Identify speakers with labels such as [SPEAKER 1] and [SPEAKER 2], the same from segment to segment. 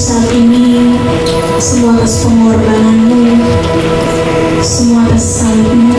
[SPEAKER 1] saat ini, semua atas pengorbananmu, semua atas salibmu.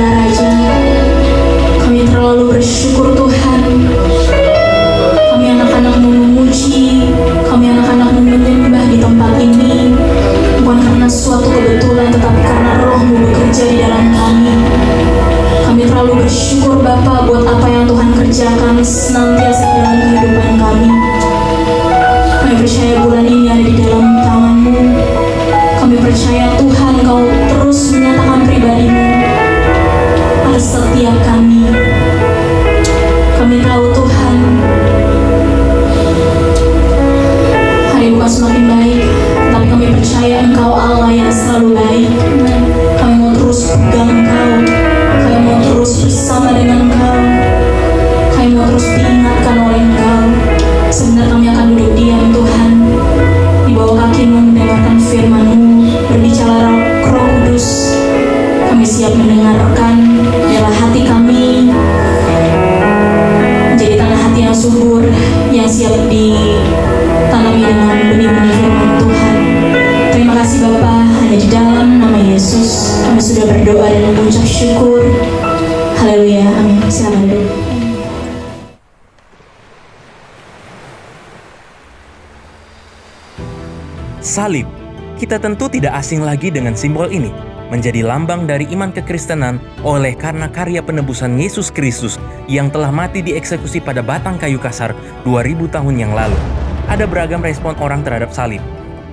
[SPEAKER 1] segala raja. Kami terlalu bersyukur Tuhan. Kami anak-anak-Mu memuji, kami anak-anak-Mu menyembah di tempat ini, bukan karena suatu kebetulan, tetapi karena Roh-Mu bekerja di dalam kami. Kami terlalu bersyukur Bapa buat apa yang Tuhan kerjakan senantiasa dalam kehidupan kami. Kami percaya bulan ini ada di dalam tangan-Mu. Kami percaya Tuhan Kau terus menyatakan pribadi-Mu atas setiap kami. Kami tahu Tuhan, hari bukan semakin baik, tapi kami percaya Engkau Allah yang selalu baik. Kami mau terus pegang Engkau, kami mau terus bersama dengan Engkau, kami mau terus diingatkan oleh Engkau. Sebentar kami akan duduk diam Tuhan, di bawah kaki-Mu mendengarkan firman-Mu, berbicara Roh Kudus. Kami siap mendengarkan, biarlah hati kami menjadi tanah hati yang subur, yang siap ditanami dengan benih-benih firman Tuhan. Terima kasih Bapa, hanya di dalam nama Yesus kami sudah berdoa dan mengucap syukur. Haleluya, amin. Silakan duduk.
[SPEAKER 2] Salib. Kita tentu tidak asing lagi dengan simbol ini, menjadi lambang dari iman kekristenan oleh karena karya penebusan Yesus Kristus yang telah mati dieksekusi pada batang kayu kasar 2000 tahun yang lalu. Ada beragam respon orang terhadap salib.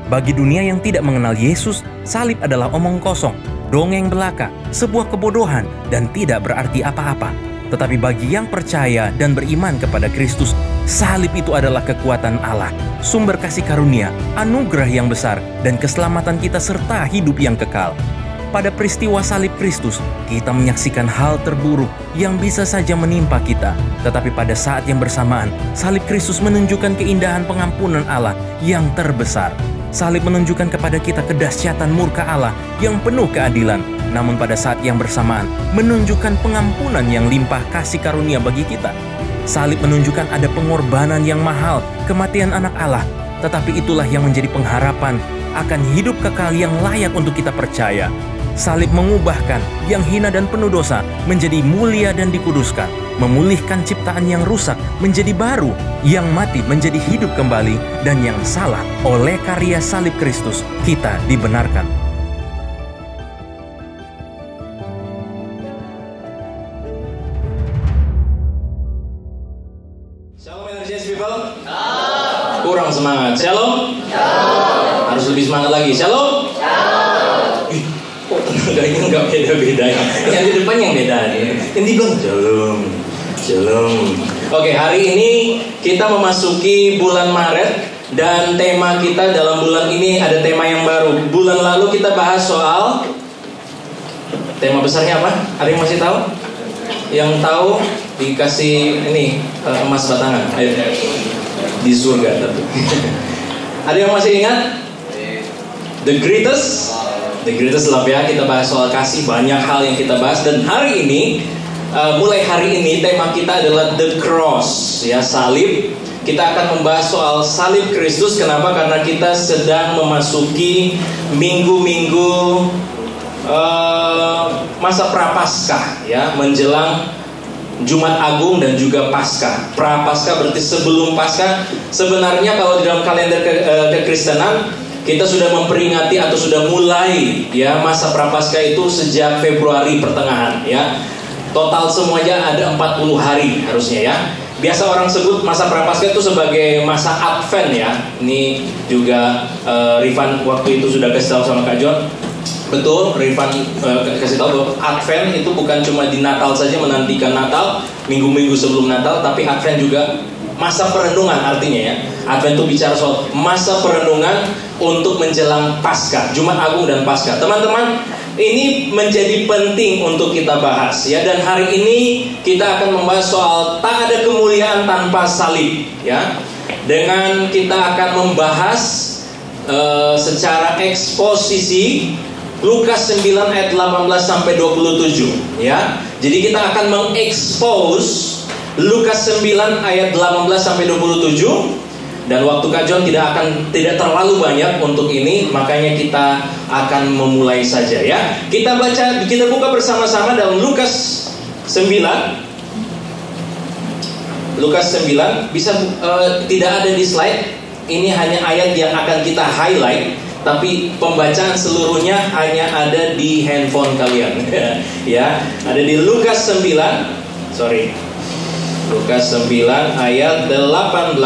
[SPEAKER 2] Bagi dunia yang tidak mengenal Yesus, salib adalah omong kosong, dongeng belaka, sebuah kebodohan, dan tidak berarti apa-apa. Tetapi bagi yang percaya dan beriman kepada Kristus, salib itu adalah kekuatan Allah, sumber kasih karunia, anugerah yang besar, dan keselamatan kita serta hidup yang kekal. Pada peristiwa salib Kristus, kita menyaksikan hal terburuk yang bisa saja menimpa kita. Tetapi pada saat yang bersamaan, salib Kristus menunjukkan keindahan pengampunan Allah yang terbesar. Salib menunjukkan kepada kita kedahsyatan murka Allah yang penuh keadilan. Namun pada saat yang bersamaan, menunjukkan pengampunan yang limpah kasih karunia bagi kita. Salib menunjukkan ada pengorbanan yang mahal, kematian anak Allah. Tetapi itulah yang menjadi pengharapan akan hidup kekal yang layak untuk kita percaya. Salib mengubahkan yang hina dan penuh dosa menjadi mulia dan dikuduskan, memulihkan ciptaan yang rusak menjadi baru, yang mati menjadi hidup kembali, dan yang salah oleh karya salib Kristus kita dibenarkan.
[SPEAKER 3] Shalom Energies people. Kurang semangat. Shalom. Harus lebih semangat lagi. Shalom. Kok tenaganya nggak beda-beda ya? Yang di depan yang beda nih. Yang di belakang Shalom. Oke, hari ini kita memasuki bulan Maret dan tema kita dalam bulan ini ada tema yang baru. Bulan lalu kita bahas soal tema besarnya apa? Ada yang masih tahu? Yang tahu dikasih ini emas batangan. Ayo. Di surga tapi. Ada yang masih ingat? The greatest love ya. Kita bahas soal kasih, banyak hal yang kita bahas. Dan hari ini, mulai hari ini tema kita adalah the cross ya, salib. Kita akan membahas soal salib Kristus. Kenapa? Karena kita sedang memasuki minggu-minggu masa prapaskah ya, menjelang Jumat Agung dan juga Paskah. Prapaskah berarti sebelum Paskah. Sebenarnya kalau di dalam kalender kekristenan kita sudah memperingati atau sudah mulai ya masa Prapaskah itu sejak Februari pertengahan ya. Total semuanya ada 40 hari harusnya ya. Biasa orang sebut masa Prapaskah itu sebagai masa Advent ya. Ini juga Rifan waktu itu sudah kasih tahu sama Kak John. Betul, Rifan kasih tahu bahwa Advent itu bukan cuma di Natal saja menantikan Natal, minggu-minggu sebelum Natal, tapi Advent juga masa perenungan artinya ya. Advent itu bicara soal masa perenungan untuk menjelang Paskah, Jumat Agung dan Paskah. Teman-teman, ini menjadi penting untuk kita bahas ya. Dan hari ini kita akan membahas soal tak ada kemuliaan tanpa salib ya. Dengan kita akan membahas secara eksposisi Lukas 9 ayat 18 sampai 27 ya. Jadi kita akan mengekspos Lukas 9 ayat 18 sampai 27. Dan waktu Kak John tidak terlalu banyak untuk ini, makanya kita akan memulai saja ya. Kita buka bersama-sama dalam Lukas 9. Lukas 9 bisa tidak ada di slide. Ini hanya ayat yang akan kita highlight, tapi pembacaan seluruhnya hanya ada di handphone kalian. Ya, ada di Lukas 9. Lukas 9 ayat 18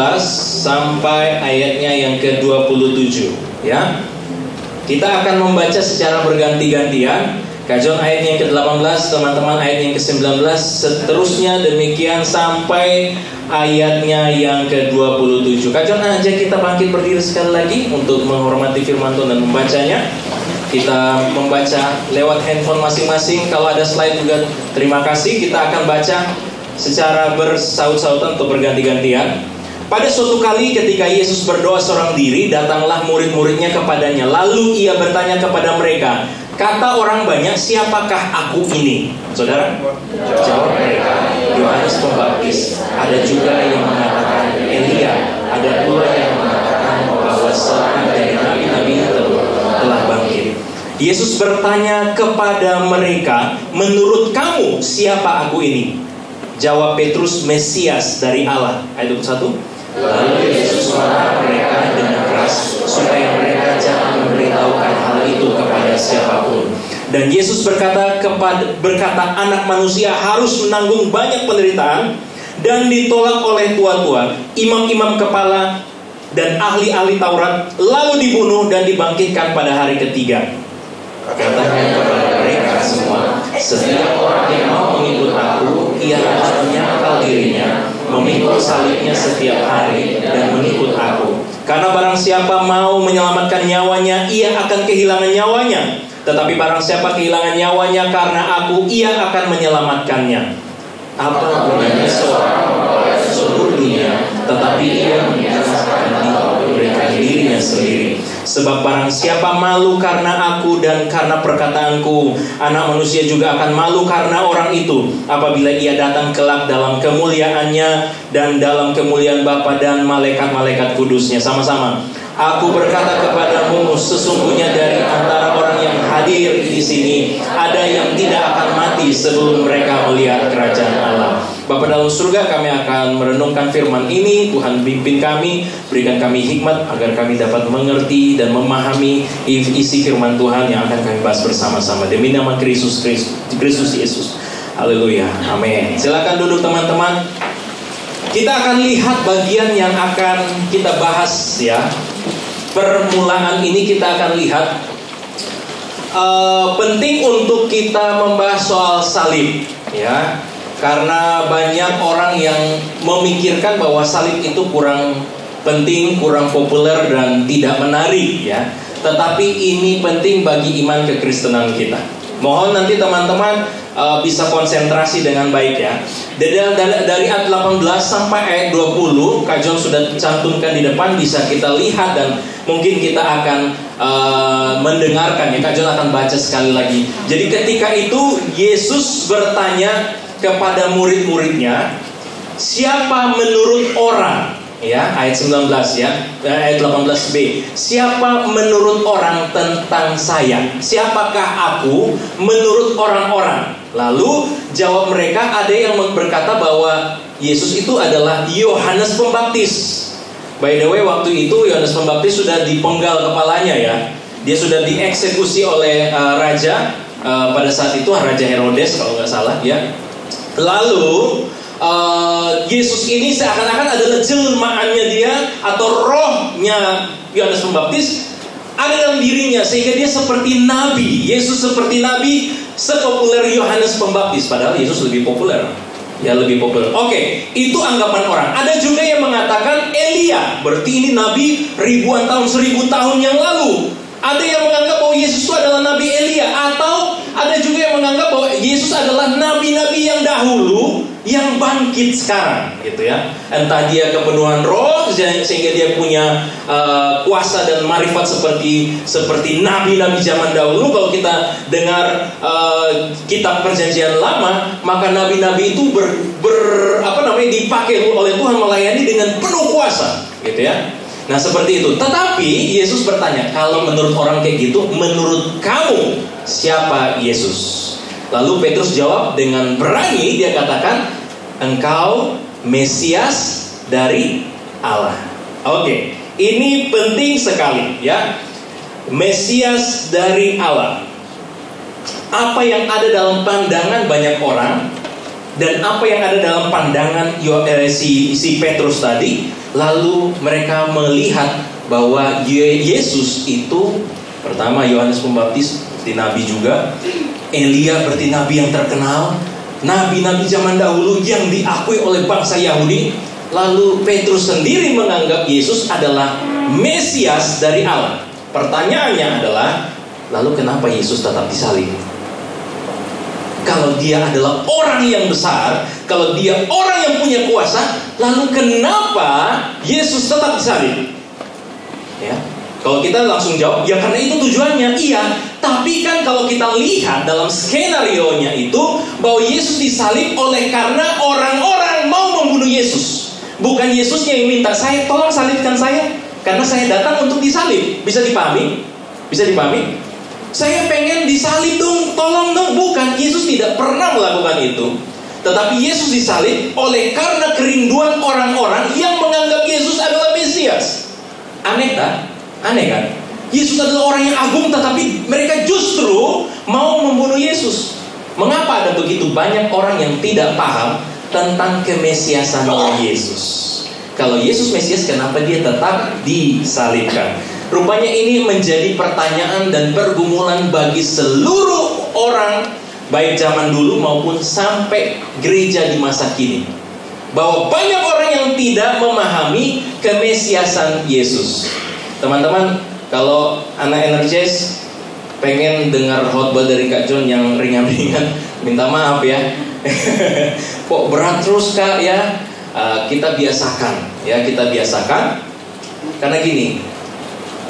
[SPEAKER 3] sampai ayatnya yang ke-27 ya. Kita akan membaca secara berganti-gantian. Kak John ayatnya yang ke-18, teman-teman ayat yang ke-19, seterusnya demikian sampai ayatnya yang ke-27. Kak John ajak kita bangkit berdiri sekali lagi untuk menghormati firman Tuhan dan membacanya. Kita membaca lewat handphone masing-masing. Kalau ada slide juga terima kasih. Kita akan baca secara bersaut-sautan atau berganti-gantian. Pada suatu kali ketika Yesus berdoa seorang diri, datanglah murid-muridnya kepadanya. Lalu ia bertanya kepada mereka, kata orang banyak, siapakah aku ini? Saudara? Jawab mereka, Yohanes Pembaptis. Ada juga yang mengatakan Elia. Ada pula yang mengatakan bahwa seorang dari nabi-nabi telah bangkit. Yesus bertanya kepada mereka, menurut kamu siapa aku ini? Jawab Petrus, Mesias dari Allah. Ayat 21. Lalu Yesus melarang mereka dengan keras supaya mereka jangan memberitahukan hal itu kepada siapapun. Dan Yesus berkata, anak manusia harus menanggung banyak penderitaan dan ditolak oleh tua-tua, imam-imam kepala dan ahli-ahli Taurat, lalu dibunuh dan dibangkitkan pada hari ketiga. Katanya kepada mereka semua, setiap orang yang mau mengikut aku, ia harus menyangkal dirinya, memikul salibnya setiap hari, dan mengikut aku. Karena barang siapa mau menyelamatkan nyawanya, ia akan kehilangan nyawanya. Tetapi barang siapa kehilangan nyawanya karena aku, ia akan menyelamatkannya. Apa gunanya seorang memperoleh seluruh dunia, tetapi ia memberikan dirinya sendiri? Sebab barang siapa malu karena aku dan karena perkataanku, anak manusia juga akan malu karena orang itu, apabila ia datang kelak dalam kemuliaannya dan dalam kemuliaan Bapa dan malaikat-malaikat kudusnya. Sama-sama. Aku berkata kepadamu, sesungguhnya dari antara orang yang hadir di sini ada yang tidak akan mati sebelum mereka melihat kerajaan Allah. Bapa dalam surga, kami akan merenungkan firman ini. Tuhan pimpin kami, berikan kami hikmat agar kami dapat mengerti dan memahami isi firman Tuhan yang akan kami bahas bersama-sama. Demi nama Kristus Yesus. Haleluya. Amin. Silakan duduk teman-teman. Kita akan lihat bagian yang akan kita bahas ya. Permulaan ini kita akan lihat penting untuk kita membahas soal salib ya. Karena banyak orang yang memikirkan bahwa salib itu kurang penting, kurang populer dan tidak menarik ya. Tetapi ini penting bagi iman kekristenan kita. Mohon nanti teman-teman bisa konsentrasi dengan baik ya. Dari ayat 18 sampai ayat 20, Kak John sudah cantumkan di depan, bisa kita lihat dan mungkin kita akan mendengarkan ya. Kak John akan baca sekali lagi. Jadi ketika itu Yesus bertanya kepada murid-muridnya, siapa menurut orang? Ya, ayat 19 ya, ayat 18b. Siapa menurut orang tentang saya? Siapakah aku menurut orang-orang? Lalu jawab mereka, ada yang berkata bahwa Yesus itu adalah Yohanes Pembaptis. By the way, waktu itu Yohanes Pembaptis sudah dipenggal kepalanya ya. Dia sudah dieksekusi oleh raja pada saat itu, Raja Herodes kalau nggak salah ya. Lalu Yesus ini seakan-akan adalah jelmaannya dia atau rohnya Yohanes Pembaptis ada dalam dirinya, sehingga dia seperti nabi. Yesus seperti nabi, sepopuler Yohanes Pembaptis, padahal Yesus lebih populer. Ya, lebih populer. Oke, itu anggapan orang. Ada juga yang mengatakan Elia, berarti ini nabi ribuan tahun, 1000 tahun yang lalu. Ada yang menganggap bahwa Yesus itu adalah Nabi Elia, atau ada juga yang menganggap bahwa Yesus adalah nabi-nabi yang dahulu yang bangkit sekarang, gitu ya. Entah dia kepenuhan roh sehingga dia punya kuasa dan marifat seperti nabi-nabi zaman dahulu. Kalau kita dengar kitab Perjanjian Lama, maka nabi-nabi itu dipakai oleh Tuhan melayani dengan penuh kuasa, gitu ya. Nah seperti itu. Tetapi Yesus bertanya, kalau menurut orang kayak gitu, menurut kamu siapa Yesus? Lalu Petrus jawab dengan berani, dia katakan, engkau Mesias dari Allah. Oke, ini penting sekali ya. Mesias dari Allah. Apa yang ada dalam pandangan banyak orang dan apa yang ada dalam pandangan si Petrus tadi, lalu mereka melihat bahwa Yesus itu, pertama Yohanes Pembaptis berarti nabi juga, Elia berarti nabi yang terkenal, nabi-nabi zaman dahulu yang diakui oleh bangsa Yahudi. Lalu Petrus sendiri menganggap Yesus adalah Mesias dari Allah. Pertanyaannya adalah, lalu kenapa Yesus tetap disalib? Kalau dia adalah orang yang besar, kalau dia orang yang punya kuasa, lalu kenapa Yesus tetap disalib? Ya, kalau kita langsung jawab, ya karena itu tujuannya. Iya, tapi kan kalau kita lihat dalam skenario-nya itu, bahwa Yesus disalib oleh karena orang-orang mau membunuh Yesus. Bukan Yesusnya yang minta, saya tolong salibkan saya, karena saya datang untuk disalib. Bisa dipahami? Bisa dipahami? Saya pengen disalib dong, tolong dong. Bukan, Yesus tidak pernah melakukan itu. Tetapi Yesus disalib oleh karena kerinduan orang-orang yang menganggap Yesus adalah Mesias. Aneh kan? Aneh kan? Yesus adalah orang yang agung, tetapi mereka justru mau membunuh Yesus. Mengapa ada begitu banyak orang yang tidak paham tentang kemesiasan Yesus? Kalau Yesus Mesias, kenapa dia tetap disalibkan? Rupanya ini menjadi pertanyaan dan pergumulan bagi seluruh orang, baik zaman dulu maupun sampai gereja di masa kini. Bahwa banyak orang yang tidak memahami kemesiasan Yesus. Teman-teman, kalau anak Energize pengen dengar khotbah dari Kak John yang ringan-ringan, minta maaf ya. Kok berat terus Kak ya? Kita biasakan ya, kita biasakan. Karena gini,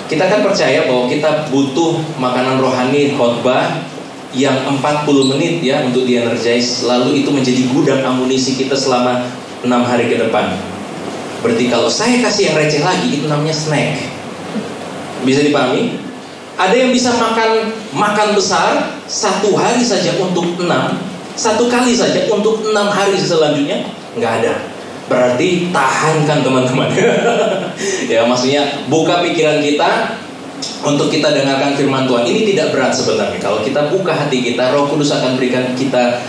[SPEAKER 3] kita kan percaya bahwa kita butuh makanan rohani khotbah yang 40 menit ya untuk di-energize. Lalu itu menjadi gudang amunisi kita selama 6 hari ke depan. Berarti kalau saya kasih yang receh lagi, itu namanya snack. Bisa dipahami? Ada yang bisa makan besar 1 hari saja untuk 6, 1 kali saja untuk 6 hari selanjutnya. Nggak ada. Berarti tahankan teman-teman. Ya, maksudnya buka pikiran kita untuk kita dengarkan firman Tuhan. Ini tidak berat sebenarnya. Kalau kita buka hati kita, Roh Kudus akan berikan kita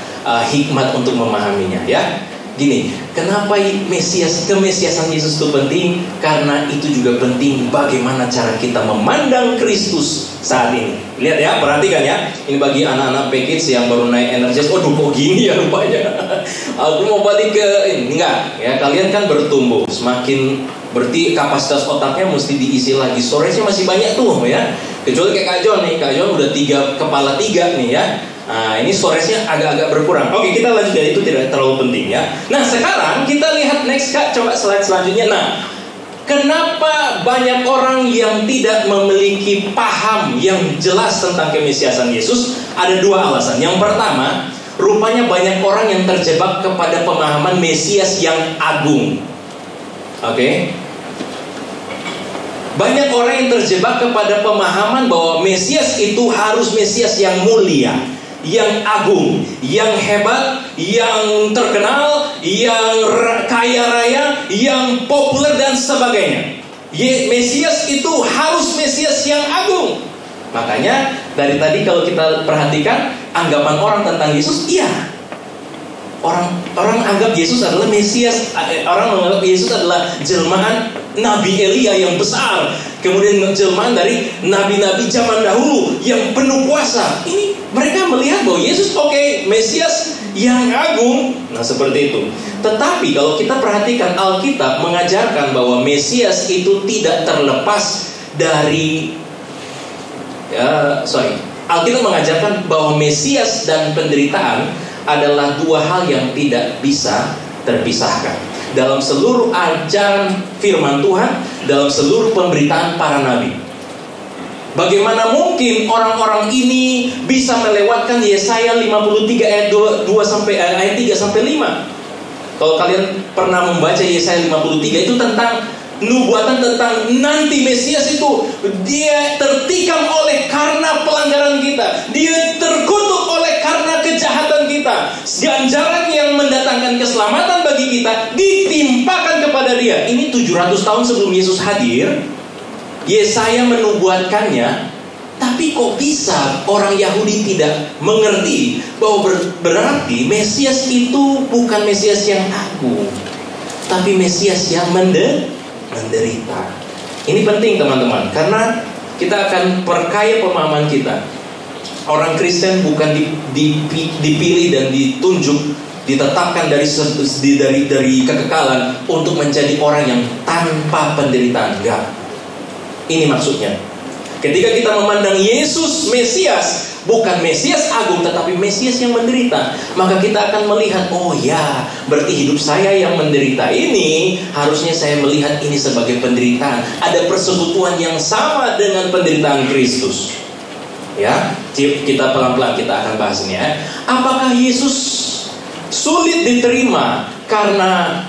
[SPEAKER 3] hikmat untuk memahaminya ya. Gini, kenapa kemesiasan Yesus itu penting? Karena itu juga penting bagaimana cara kita memandang Kristus saat ini. Lihat ya, perhatikan ya. Ini bagi anak-anak package yang baru naik Energize. Waduh, kok gini ya rupanya. Aku mau balik ke ini. Enggak, ya kalian kan bertumbuh. Semakin berarti kapasitas otaknya mesti diisi lagi. Storage-nya masih banyak tuh ya. Kecuali kayak Kak John nih. Kak John udah kepala 3 nih ya. Nah, ini storage-nya agak-agak berkurang. Oke, kita lanjut ya, itu tidak terlalu penting ya. Nah, sekarang kita lihat next Kak, coba slide selanjutnya. Nah, kenapa banyak orang yang tidak memiliki paham yang jelas tentang kemesiasan Yesus? Ada 2 alasan. Yang pertama, rupanya banyak orang yang terjebak kepada pemahaman Mesias yang agung. Oke? Banyak orang yang terjebak kepada pemahaman bahwa Mesias itu harus Mesias yang mulia, yang agung, yang hebat, yang terkenal, yang kaya raya, yang populer dan sebagainya. Mesias itu harus Mesias yang agung. Makanya dari tadi kalau kita perhatikan anggapan orang tentang Yesus, iya. Orang anggap Yesus adalah Mesias. Orang menganggap Yesus adalah jelmaan Nabi Elia yang besar. Kemudian jelmaan dari nabi-nabi zaman dahulu yang penuh kuasa. Ini mereka melihat bahwa Yesus Mesias yang agung. Nah seperti itu. Tetapi kalau kita perhatikan, Alkitab mengajarkan bahwa Mesias itu tidak terlepas dari Alkitab mengajarkan bahwa Mesias dan penderitaan adalah 2 hal yang tidak bisa terpisahkan. Dalam seluruh ajaran firman Tuhan, dalam seluruh pemberitaan para nabi. Bagaimana mungkin orang-orang ini bisa melewatkan Yesaya 53 ayat 2 sampai ayat 3 sampai 5? Kalau kalian pernah membaca Yesaya 53, itu tentang nubuatan tentang nanti Mesias itu dia tertikam oleh karena pelanggaran kita, dia terkutuk oleh karena kejahatan kita. Ganjaran yang mendatangkan keselamatan bagi kita ditimpakan kepada dia. Ini 700 tahun sebelum Yesus hadir, Yesaya menubuatkannya. Tapi kok bisa orang Yahudi tidak mengerti bahwa berarti Mesias itu bukan Mesias yang agung, tapi Mesias yang menderita. Ini penting teman-teman, karena kita akan perkaya pemahaman kita. Orang Kristen bukan dipilih dan ditunjuk, ditetapkan dari kekekalan untuk menjadi orang yang tanpa penderitaan. Enggak. Ini maksudnya. Ketika kita memandang Yesus Mesias, bukan Mesias agung tetapi Mesias yang menderita, maka kita akan melihat, oh ya, berarti hidup saya yang menderita ini, harusnya saya melihat ini sebagai penderitaan. Ada persekutuan yang sama dengan penderitaan Kristus. Ya, kita pelan-pelan kita akan bahas ini ya. Apakah Yesus sulit diterima karena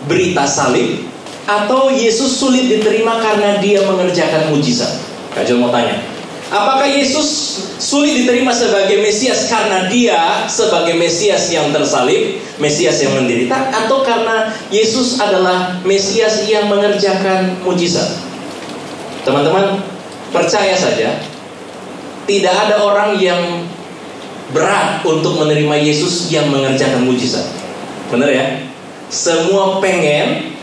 [SPEAKER 3] berita salib, atau Yesus sulit diterima karena dia mengerjakan mujizat? Kak John mau tanya, apakah Yesus sulit diterima sebagai Mesias karena dia sebagai Mesias yang tersalib, Mesias yang menderita, atau karena Yesus adalah Mesias yang mengerjakan mujizat? Teman-teman, percaya saja, tidak ada orang yang berat untuk menerima Yesus yang mengerjakan mujizat. Benar ya? Semua pengen,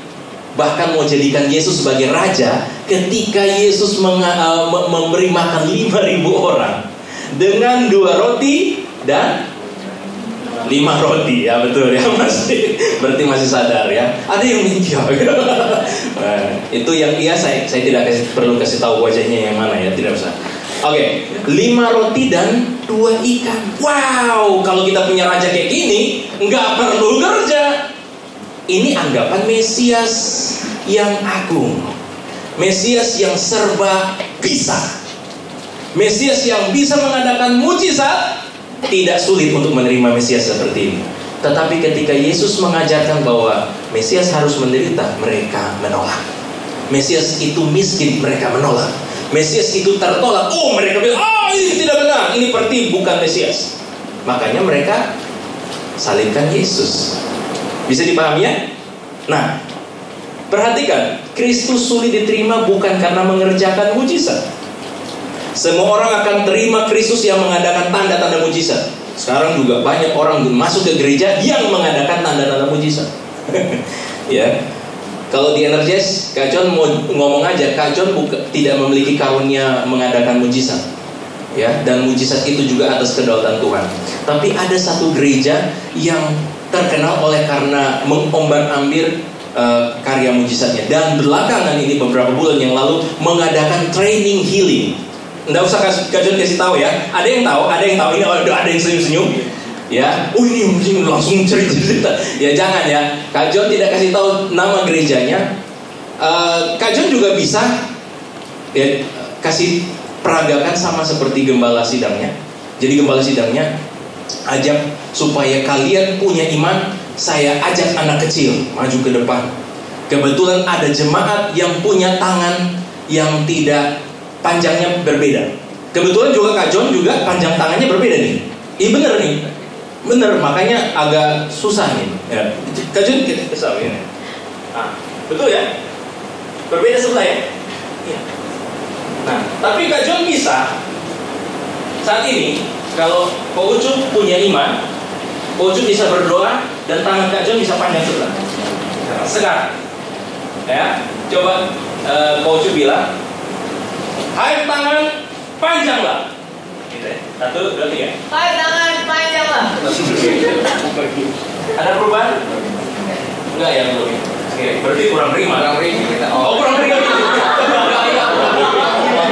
[SPEAKER 3] bahkan mau jadikan Yesus sebagai raja. Ketika Yesus memberi makan 5.000 orang dengan 2 roti dan 5 roti, ya betul ya, berarti masih sadar ya. Ada yang menjawab. Itu yang saya tidak perlu kasih tahu wajahnya yang mana ya, tidak usah. Oke, 5 roti dan 2 ikan. Wow, kalau kita punya raja kayak gini, nggak perlu kerja. Ini anggapan Mesias yang agung, Mesias yang serba bisa, Mesias yang bisa mengadakan mujizat. Tidak sulit untuk menerima Mesias seperti ini. Tetapi ketika Yesus mengajarkan bahwa Mesias harus menderita, mereka menolak. Mesias itu miskin, mereka menolak. Mesias itu tertolak, mereka bilang, ini tidak benar, ini berarti bukan Mesias. Makanya mereka salibkan Yesus. Bisa dipahami ya? Nah, perhatikan, Kristus sulit diterima bukan karena mengerjakan mujizat. Semua orang akan terima Kristus yang mengadakan tanda-tanda mujizat. Sekarang juga banyak orang masuk ke gereja yang mengadakan tanda-tanda mujizat. Ya, kalau di Energize, Kak John mau ngomong aja, Kak John tidak memiliki karunia mengadakan mujizat. Ya, dan mujizat itu juga atas kedaulatan Tuhan. Tapi ada satu gereja yang terkenal oleh karena mengombar-ambir karya mujizatnya. Dan belakangan ini beberapa bulan yang lalu mengadakan training healing. Nggak usah Kak John kasih tahu ya. Ada yang tahu. Ini ada yang senyum-senyum. Ya, ini langsung cerita. Ya jangan ya. Kak John tidak kasih tahu nama gerejanya. Kak John juga bisa ya, kasih peragakan sama seperti gembala sidangnya. Jadi gembala sidangnya ajak supaya kalian punya iman. Saya ajak anak kecil maju ke depan. Kebetulan ada jemaat yang punya tangan yang tidak panjangnya berbeda. Kebetulan juga Kak John juga panjang tangannya berbeda nih. Bener nih. Bener, makanya agak susah nih ya. Kak John kita ini. Betul ya? Berbeda sebelah ya? Iya. Nah, tapi Kak John bisa. Saat ini kalau Pak Ucup punya iman, Pak Ucup bisa berdoa dan tangan Kak John bisa panjang sebelah. Sekarang ya, coba Pak Ucup bilang, hai tangan panjanglah. Gitu ya. 1, 2, 3.
[SPEAKER 4] Hai tangan panjanglah.
[SPEAKER 3] Ada perubahan? Enggak ya belum. Oke, berarti kurang prima. Kurang prima.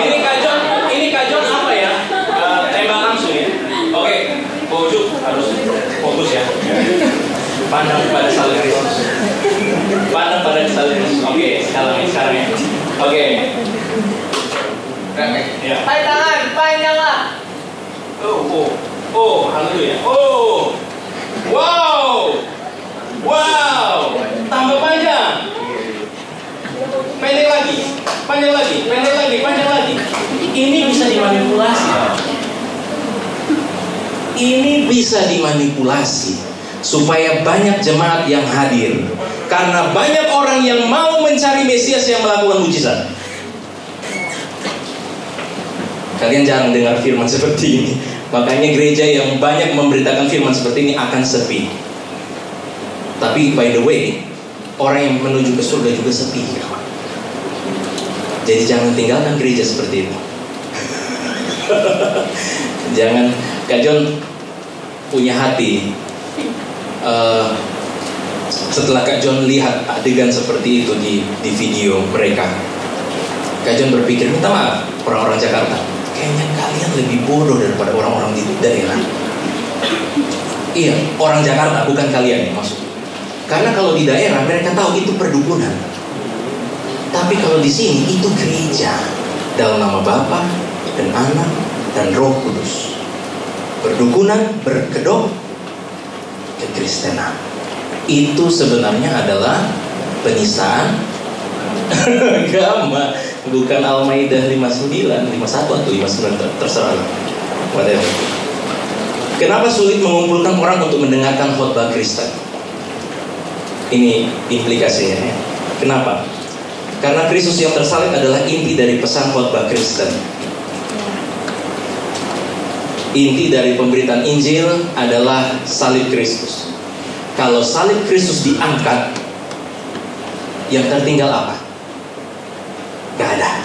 [SPEAKER 3] Ini Kak John apa ya? Tembak langsung ya. Oke, Pojok harus fokus ya. Pandang pada salib Kristus. Oke, sekarang ya. Oke. Ya.
[SPEAKER 4] Hai tangan panjanglah.
[SPEAKER 3] Haleluya. Wow. Tambah panjang. panjang lagi, pendek lagi, panjang lagi. Ini bisa dimanipulasi. Ini bisa dimanipulasi supaya banyak jemaat yang hadir. Karena banyak orang yang mau mencari Mesias yang melakukan mujizat. Kalian jarang dengar firman seperti ini. Makanya gereja yang banyak memberitakan firman seperti ini akan sepi. Tapi by the way, orang yang menuju ke surga juga sepi. Jadi jangan tinggalkan gereja seperti itu. Jangan. Kak John punya hati. Setelah Kak John lihat adegan seperti itu di video mereka, Kak John berpikir, minta maaf orang-orang Jakarta, kayaknya kalian lebih bodoh daripada orang-orang di daerah. Iya, orang Jakarta, bukan kalian yang maksud. Karena kalau di daerah mereka tahu itu perdukunan. Tapi kalau di sini itu gereja dalam nama Bapa dan Anak dan Roh Kudus. Perdukunan berkedok kekristenan. Itu sebenarnya adalah penistaan agama. Bukan Al-Maidah 59, 51 atau 59, terserah. Whatever. Kenapa sulit mengumpulkan orang untuk mendengarkan khotbah Kristen? Ini implikasinya ya. Kenapa? Karena Kristus yang tersalib adalah inti dari pesan khotbah Kristen. Inti dari pemberitaan Injil adalah salib Kristus. Kalau salib Kristus diangkat, yang tertinggal apa? Gak ada.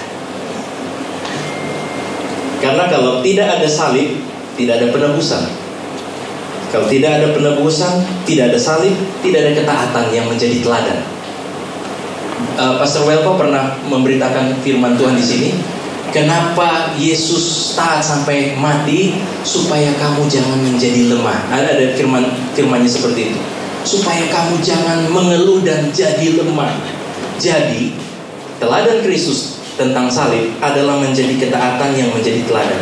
[SPEAKER 3] Karena kalau tidak ada salib, tidak ada penebusan. Kalau tidak ada penebusan, tidak ada salib, tidak ada ketaatan yang menjadi teladan. Pastor Welko pernah memberitakan firman Tuhan di sini. Kenapa Yesus taat sampai mati? Supaya kamu jangan menjadi lemah. Ada firmannya seperti itu. Supaya kamu jangan mengeluh dan jadi lemah. Jadi teladan Kristus tentang salib adalah menjadi ketaatan yang menjadi teladan.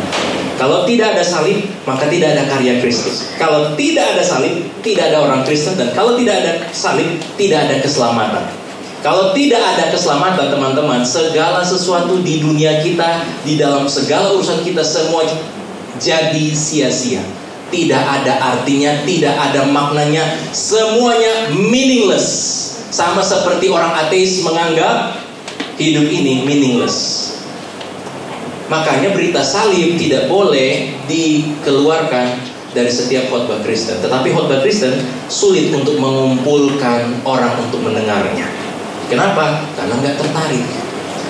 [SPEAKER 3] Kalau tidak ada salib, maka tidak ada karya Kristus. Kalau tidak ada salib, tidak ada orang Kristen. Dan kalau tidak ada salib, tidak ada keselamatan. Kalau tidak ada keselamatan, teman-teman, segala sesuatu di dunia kita, di dalam segala urusan kita, semua jadi sia-sia. Tidak ada artinya, tidak ada maknanya, semuanya meaningless. Sama seperti orang ateis menganggap hidup ini meaningless. Makanya berita salib tidak boleh dikeluarkan dari setiap khotbah Kristen. Tetapi khotbah Kristen sulit untuk mengumpulkan orang untuk mendengarnya. Kenapa? Karena nggak tertarik,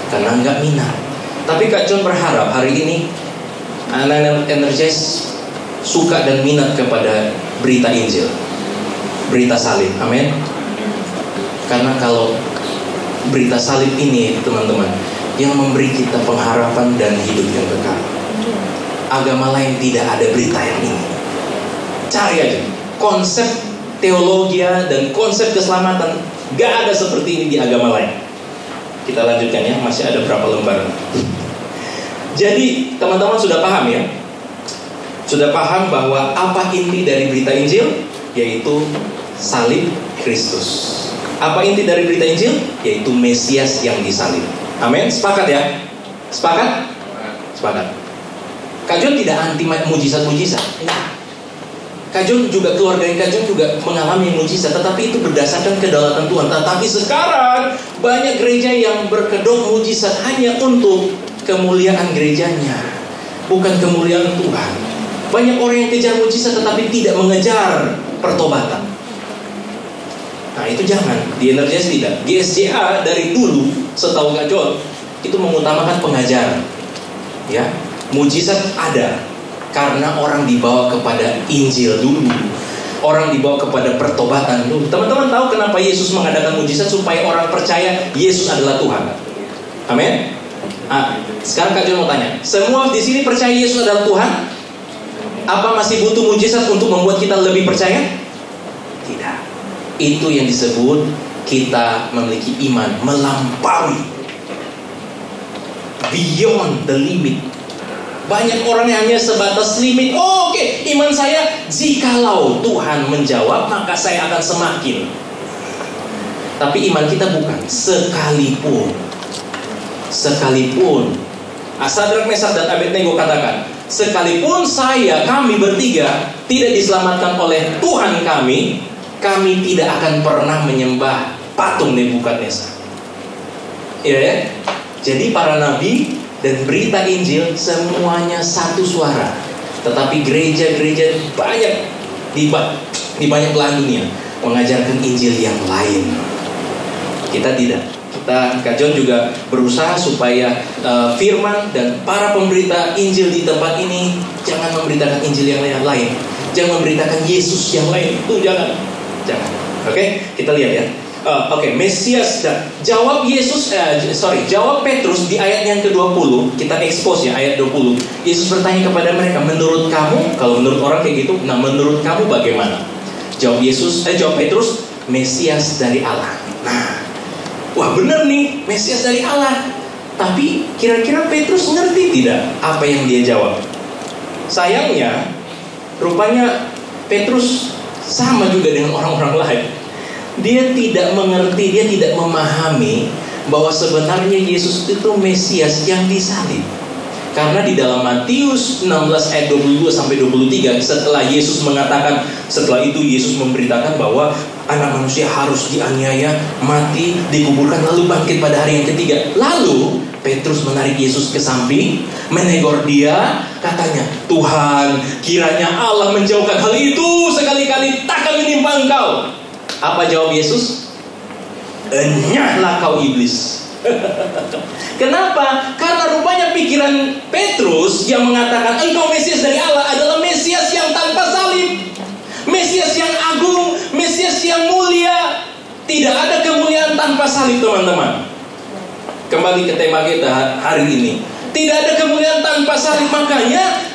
[SPEAKER 3] karena nggak minat. Tapi Kak John berharap hari ini anak-anak Energize suka dan minat kepada berita Injil, berita salib. Amin. Karena kalau berita salib ini, teman-teman, yang memberi kita pengharapan dan hidup yang kekal. Agama lain tidak ada berita yang ini. Cari aja konsep teologi dan konsep keselamatan, gak ada seperti ini di agama lain. Kita lanjutkan ya, masih ada berapa lembar. Jadi teman-teman sudah paham ya? Sudah paham bahwa apa inti dari berita Injil? Yaitu salib Kristus. Apa inti dari berita Injil? Yaitu Mesias yang disalib. Amin, sepakat ya? Sepakat? Sepakat. Kak John tidak anti mujizat-mujizat. Kak John juga, keluarga Kak John juga mengalami mujizat, tetapi itu berdasarkan kedaulatan Tuhan. Tetapi sekarang banyak gereja yang berkedok mujizat hanya untuk kemuliaan gerejanya, bukan kemuliaan Tuhan. Banyak orang yang kejar mujizat tetapi tidak mengejar pertobatan. Nah itu jangan. Di Energize tidak. Di SJA dari dulu, setahu Kak John, itu mengutamakan pengajaran. Ya, mujizat ada karena orang dibawa kepada Injil dulu. Orang dibawa kepada pertobatan dulu. Teman-teman tahu kenapa Yesus mengadakan mujizat? Supaya orang percaya Yesus adalah Tuhan. Amin. Sekarang Kak John mau tanya, semua di sini percaya Yesus adalah Tuhan? Apa masih butuh mujizat untuk membuat kita lebih percaya? Tidak. Itu yang disebut kita memiliki iman melampaui, beyond the limit. Banyak orang yang hanya sebatas limit. Oh, oke, iman saya, jikalau Tuhan menjawab maka saya akan semakin. Tapi iman kita bukan sekalipun sekalipun Sadrak, Mesak, dan Abednego katakan, sekalipun kami bertiga tidak diselamatkan oleh Tuhan kami tidak akan pernah menyembah patung Nebukadnezar. Iya ya? Jadi para nabi dan berita Injil semuanya satu suara. Tetapi gereja-gereja banyak di banyak belahan dunia mengajarkan Injil yang lain. Kita tidak. Kak John juga berusaha supaya firman dan para pemberita Injil di tempat ini jangan memberitakan Injil yang lain. Jangan memberitakan Yesus yang lain. Itu jangan. Oke, kita lihat ya. Mesias. Jawab jawab Petrus di ayat yang ke-20. Kita expose ya ayat 20. Yesus bertanya kepada mereka, menurut kamu, kalau menurut orang kayak gitu, nah menurut kamu bagaimana? Jawab Petrus, Mesias dari Allah. Nah, wah benar nih, Mesias dari Allah. Tapi kira-kira Petrus ngerti tidak apa yang dia jawab? Sayangnya, rupanya Petrus sama juga dengan orang-orang lain. Dia tidak mengerti, dia tidak memahami bahwa sebenarnya Yesus itu Mesias yang disalib. Karena di dalam Matius 16 ayat 22 sampai 23, setelah itu Yesus memberitakan bahwa anak manusia harus dianiaya, mati, dikuburkan, lalu bangkit pada hari yang ketiga. Lalu Petrus menarik Yesus ke samping, menegur dia, katanya, Tuhan, kiranya Allah menjauhkan hal itu sekali-kali takkan menimpa engkau. Apa jawab Yesus? Enyahlah kau iblis. Kenapa? Karena rupanya pikiran Petrus yang mengatakan engkau Mesias dari Allah adalah Mesias yang tanpa salib, Mesias yang agung, Mesias yang mulia. Tidak ada kemuliaan tanpa salib, teman-teman. Kembali ke tema kita hari ini. Tidak ada kemuliaan tanpa salib. Makanya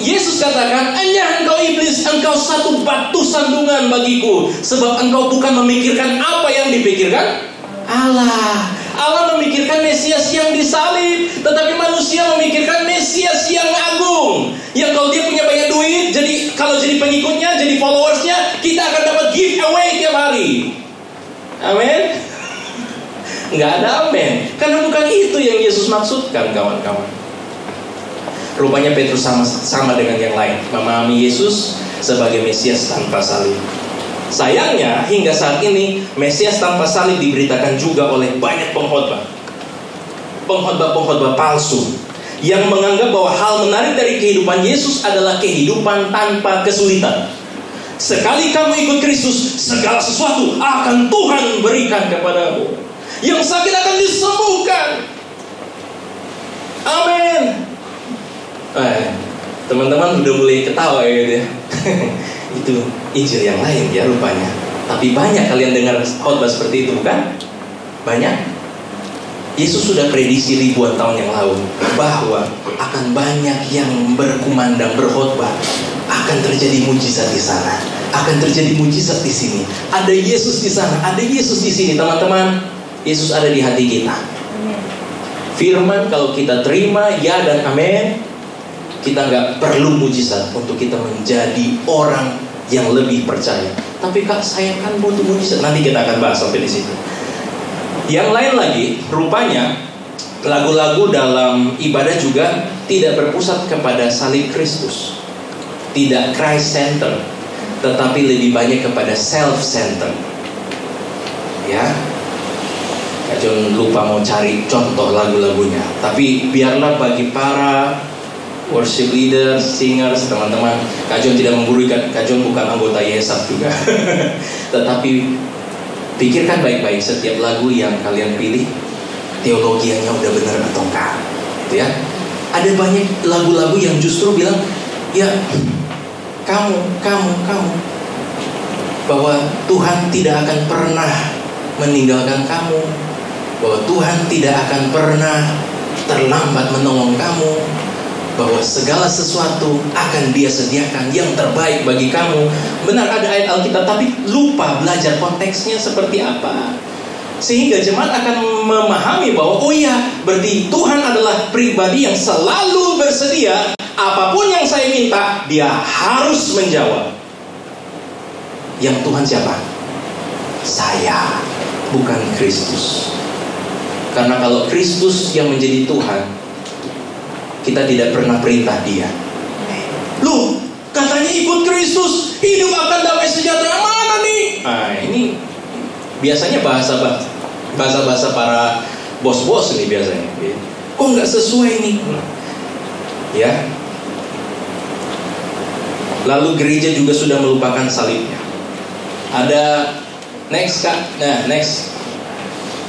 [SPEAKER 3] Yesus katakan, enyah engkau iblis, engkau satu batu sandungan bagiku, sebab engkau bukan memikirkan apa yang dipikirkan Allah. Allah memikirkan Mesias yang disalib, tetapi manusia memikirkan Mesias yang agung, yang kalau dia punya banyak duit, jadi kalau jadi pengikutnya, jadi followersnya, kita akan dapat giveaway tiap hari. Amin. Nggak ada amin, karena bukan itu yang Yesus maksudkan, kawan-kawan. Rupanya Petrus sama dengan yang lain, memahami Yesus sebagai Mesias tanpa salib. Sayangnya hingga saat ini Mesias tanpa salib diberitakan juga oleh banyak pengkhotbah palsu yang menganggap bahwa hal menarik dari kehidupan Yesus adalah kehidupan tanpa kesulitan. Sekali kamu ikut Kristus, segala sesuatu akan Tuhan berikan kepadamu. Yang sakit akan disembuhkan. Amin. Teman-teman udah mulai ketawa ya gitu ya. Itu Injil yang lain ya rupanya. Tapi banyak kalian dengar khotbah seperti itu, bukan? Banyak. Yesus sudah prediksi ribuan tahun yang lalu bahwa akan banyak yang berkumandang, berkhotbah, akan terjadi mujizat di sana, akan terjadi mujizat di sini. Ada Yesus di sana, ada Yesus di sini, teman-teman. Yesus ada di hati kita. Firman kalau kita terima ya dan amin, kita nggak perlu mujizat untuk kita menjadi orang yang lebih percaya. Tapi Kak, saya kan butuh mujizat. Nanti kita akan bahas sampai di situ. Yang lain lagi, rupanya lagu-lagu dalam ibadah juga tidak berpusat kepada salib Kristus, tidak Christ center, tetapi lebih banyak kepada self center. Ya, Kak John lupa mau cari contoh lagu-lagunya. Tapi biarlah bagi para worship leader, singers, teman-teman, Kak John tidak menggurui, Kak John bukan anggota YESAP juga. Tetapi pikirkan baik-baik setiap lagu yang kalian pilih, teologianya udah benar atau enggak, gitu ya. Ada banyak lagu-lagu yang justru bilang, ya kamu, bahwa Tuhan tidak akan pernah meninggalkan kamu, bahwa Tuhan tidak akan pernah terlambat menolong kamu, bahwa segala sesuatu akan Dia sediakan yang terbaik bagi kamu. Benar ada ayat Alkitab, tapi lupa belajar konteksnya seperti apa. Sehingga jemaat akan memahami bahwa oh ya, berarti Tuhan adalah pribadi yang selalu bersedia. Apapun yang saya minta, Dia harus menjawab. Yang Tuhan siapa? Saya, bukan Kristus. Karena kalau Kristus yang menjadi Tuhan, kita tidak pernah perintah Dia. Loh, katanya ikut Kristus, hidup akan damai sejahtera. Mana nih? Nah, ini biasanya bahasa para bos-bos nih biasanya. Kok nggak sesuai nih? Ya. Lalu gereja juga sudah melupakan salibnya. Ada next Kak. Nah, next.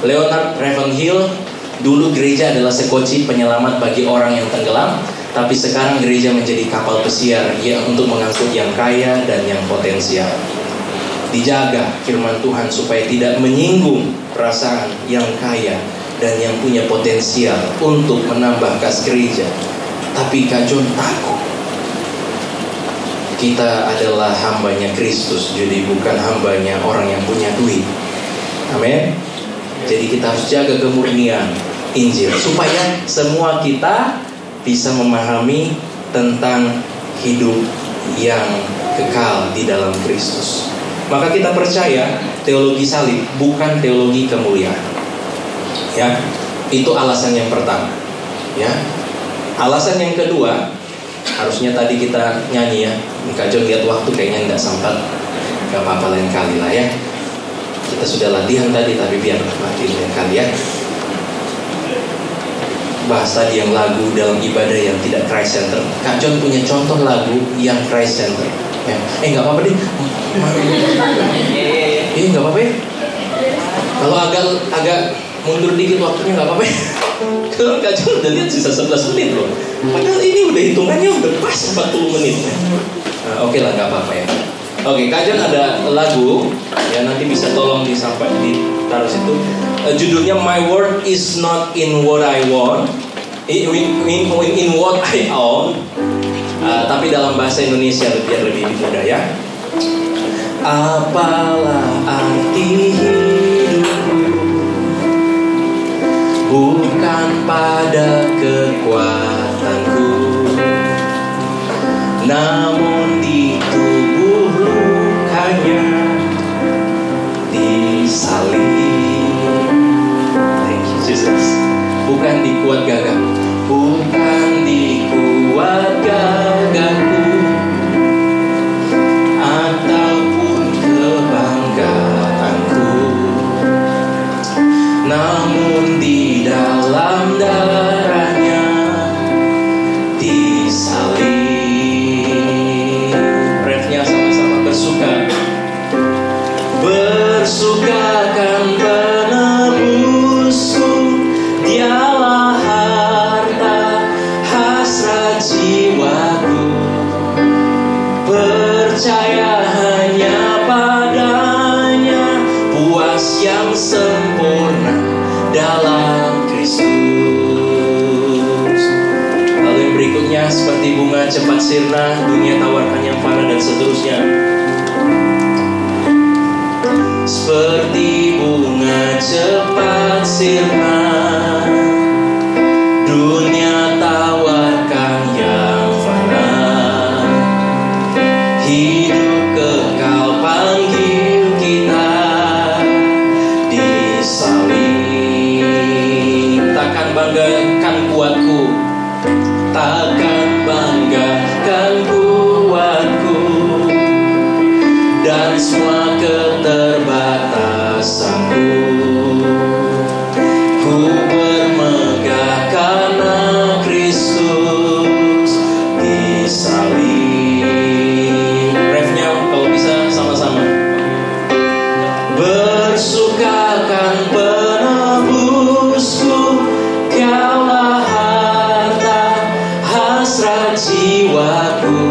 [SPEAKER 3] Leonard Ravenhill, dulu gereja adalah sekoci penyelamat bagi orang yang tenggelam, tapi sekarang gereja menjadi kapal pesiar yang untuk mengangkut yang kaya dan yang potensial. Dijaga firman Tuhan supaya tidak menyinggung perasaan yang kaya dan yang punya potensial untuk menambah kas gereja. Tapi Kak John takut. Kita adalah hambanya Kristus, jadi bukan hambanya orang yang punya duit. Amin. Jadi kita harus jaga kemurnian Injil supaya semua kita bisa memahami tentang hidup yang kekal di dalam Kristus. Maka kita percaya teologi salib bukan teologi kemuliaan. Ya, itu alasan yang pertama. Ya, alasan yang kedua, harusnya tadi kita nyanyi ya. Kak John lihat waktu kayaknya nggak sempat. Gak apa-apa, lain kali lah ya. Kita sudah latihan tadi, tapi biar latihan kali ya. Bahas tadi yang lagu dalam ibadah yang tidak Christ Center. Kak John punya contoh lagu yang Christ Center ya. Gak apa-apa deh. Gak apa-apa ya. Kalau agak mundur dikit waktunya gak apa-apa ya. Kalau Kak John udah lihat sisa 11 menit loh. Padahal ini udah hitungannya udah pas 40 menit ya. Nah, oke lah, gak apa-apa ya. Oke, Kak John ada lagu ya, nanti bisa tolong ditaruh situ. Judulnya My Word Is Not In What I Want, in What I Own. Tapi dalam bahasa Indonesia biar lebih mudah ya. Apalah arti hidupku, bukan pada kekuatanku, namun di tubuh lukanya disalib. Thank you Jesus. Bukan di kuat gagah, bukan di kuat gagahku ataupun kebanggaanku, namun di dalam darahnya disalib. Bersukakan penebusku, dialah harta hasrat jiwaku. Percaya hanya padanya, puas yang sempurna dalam Kristus. Lalu yang berikutnya, seperti bunga cepat sirna, dunia tawarkan yang fana, dan seterusnya. Seperti bunga cepat sirna, dunia tawarkan yang fana, hidup kekal panggil kita disalib. Takkan banggakan kuatku, takkan banggakan kuatku, dan semua keterbatasanku. Ku bermegah karena Kristus disalib. Refnya kalau bisa sama-sama. Bersukakan penebusku, Kaulah harta hasrat jiwaku.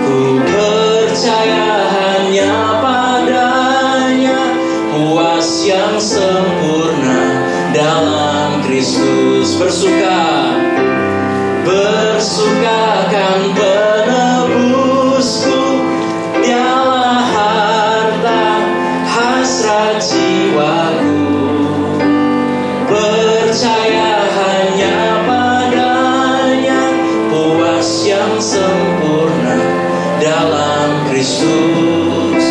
[SPEAKER 3] Ku percaya hanya padanya, puas yang sempurna dalam Kristus. Bersukakan penebusku, dialah harta hasrat jiwaku. Percaya hanya padanya, puas yang sempurna dalam Kristus.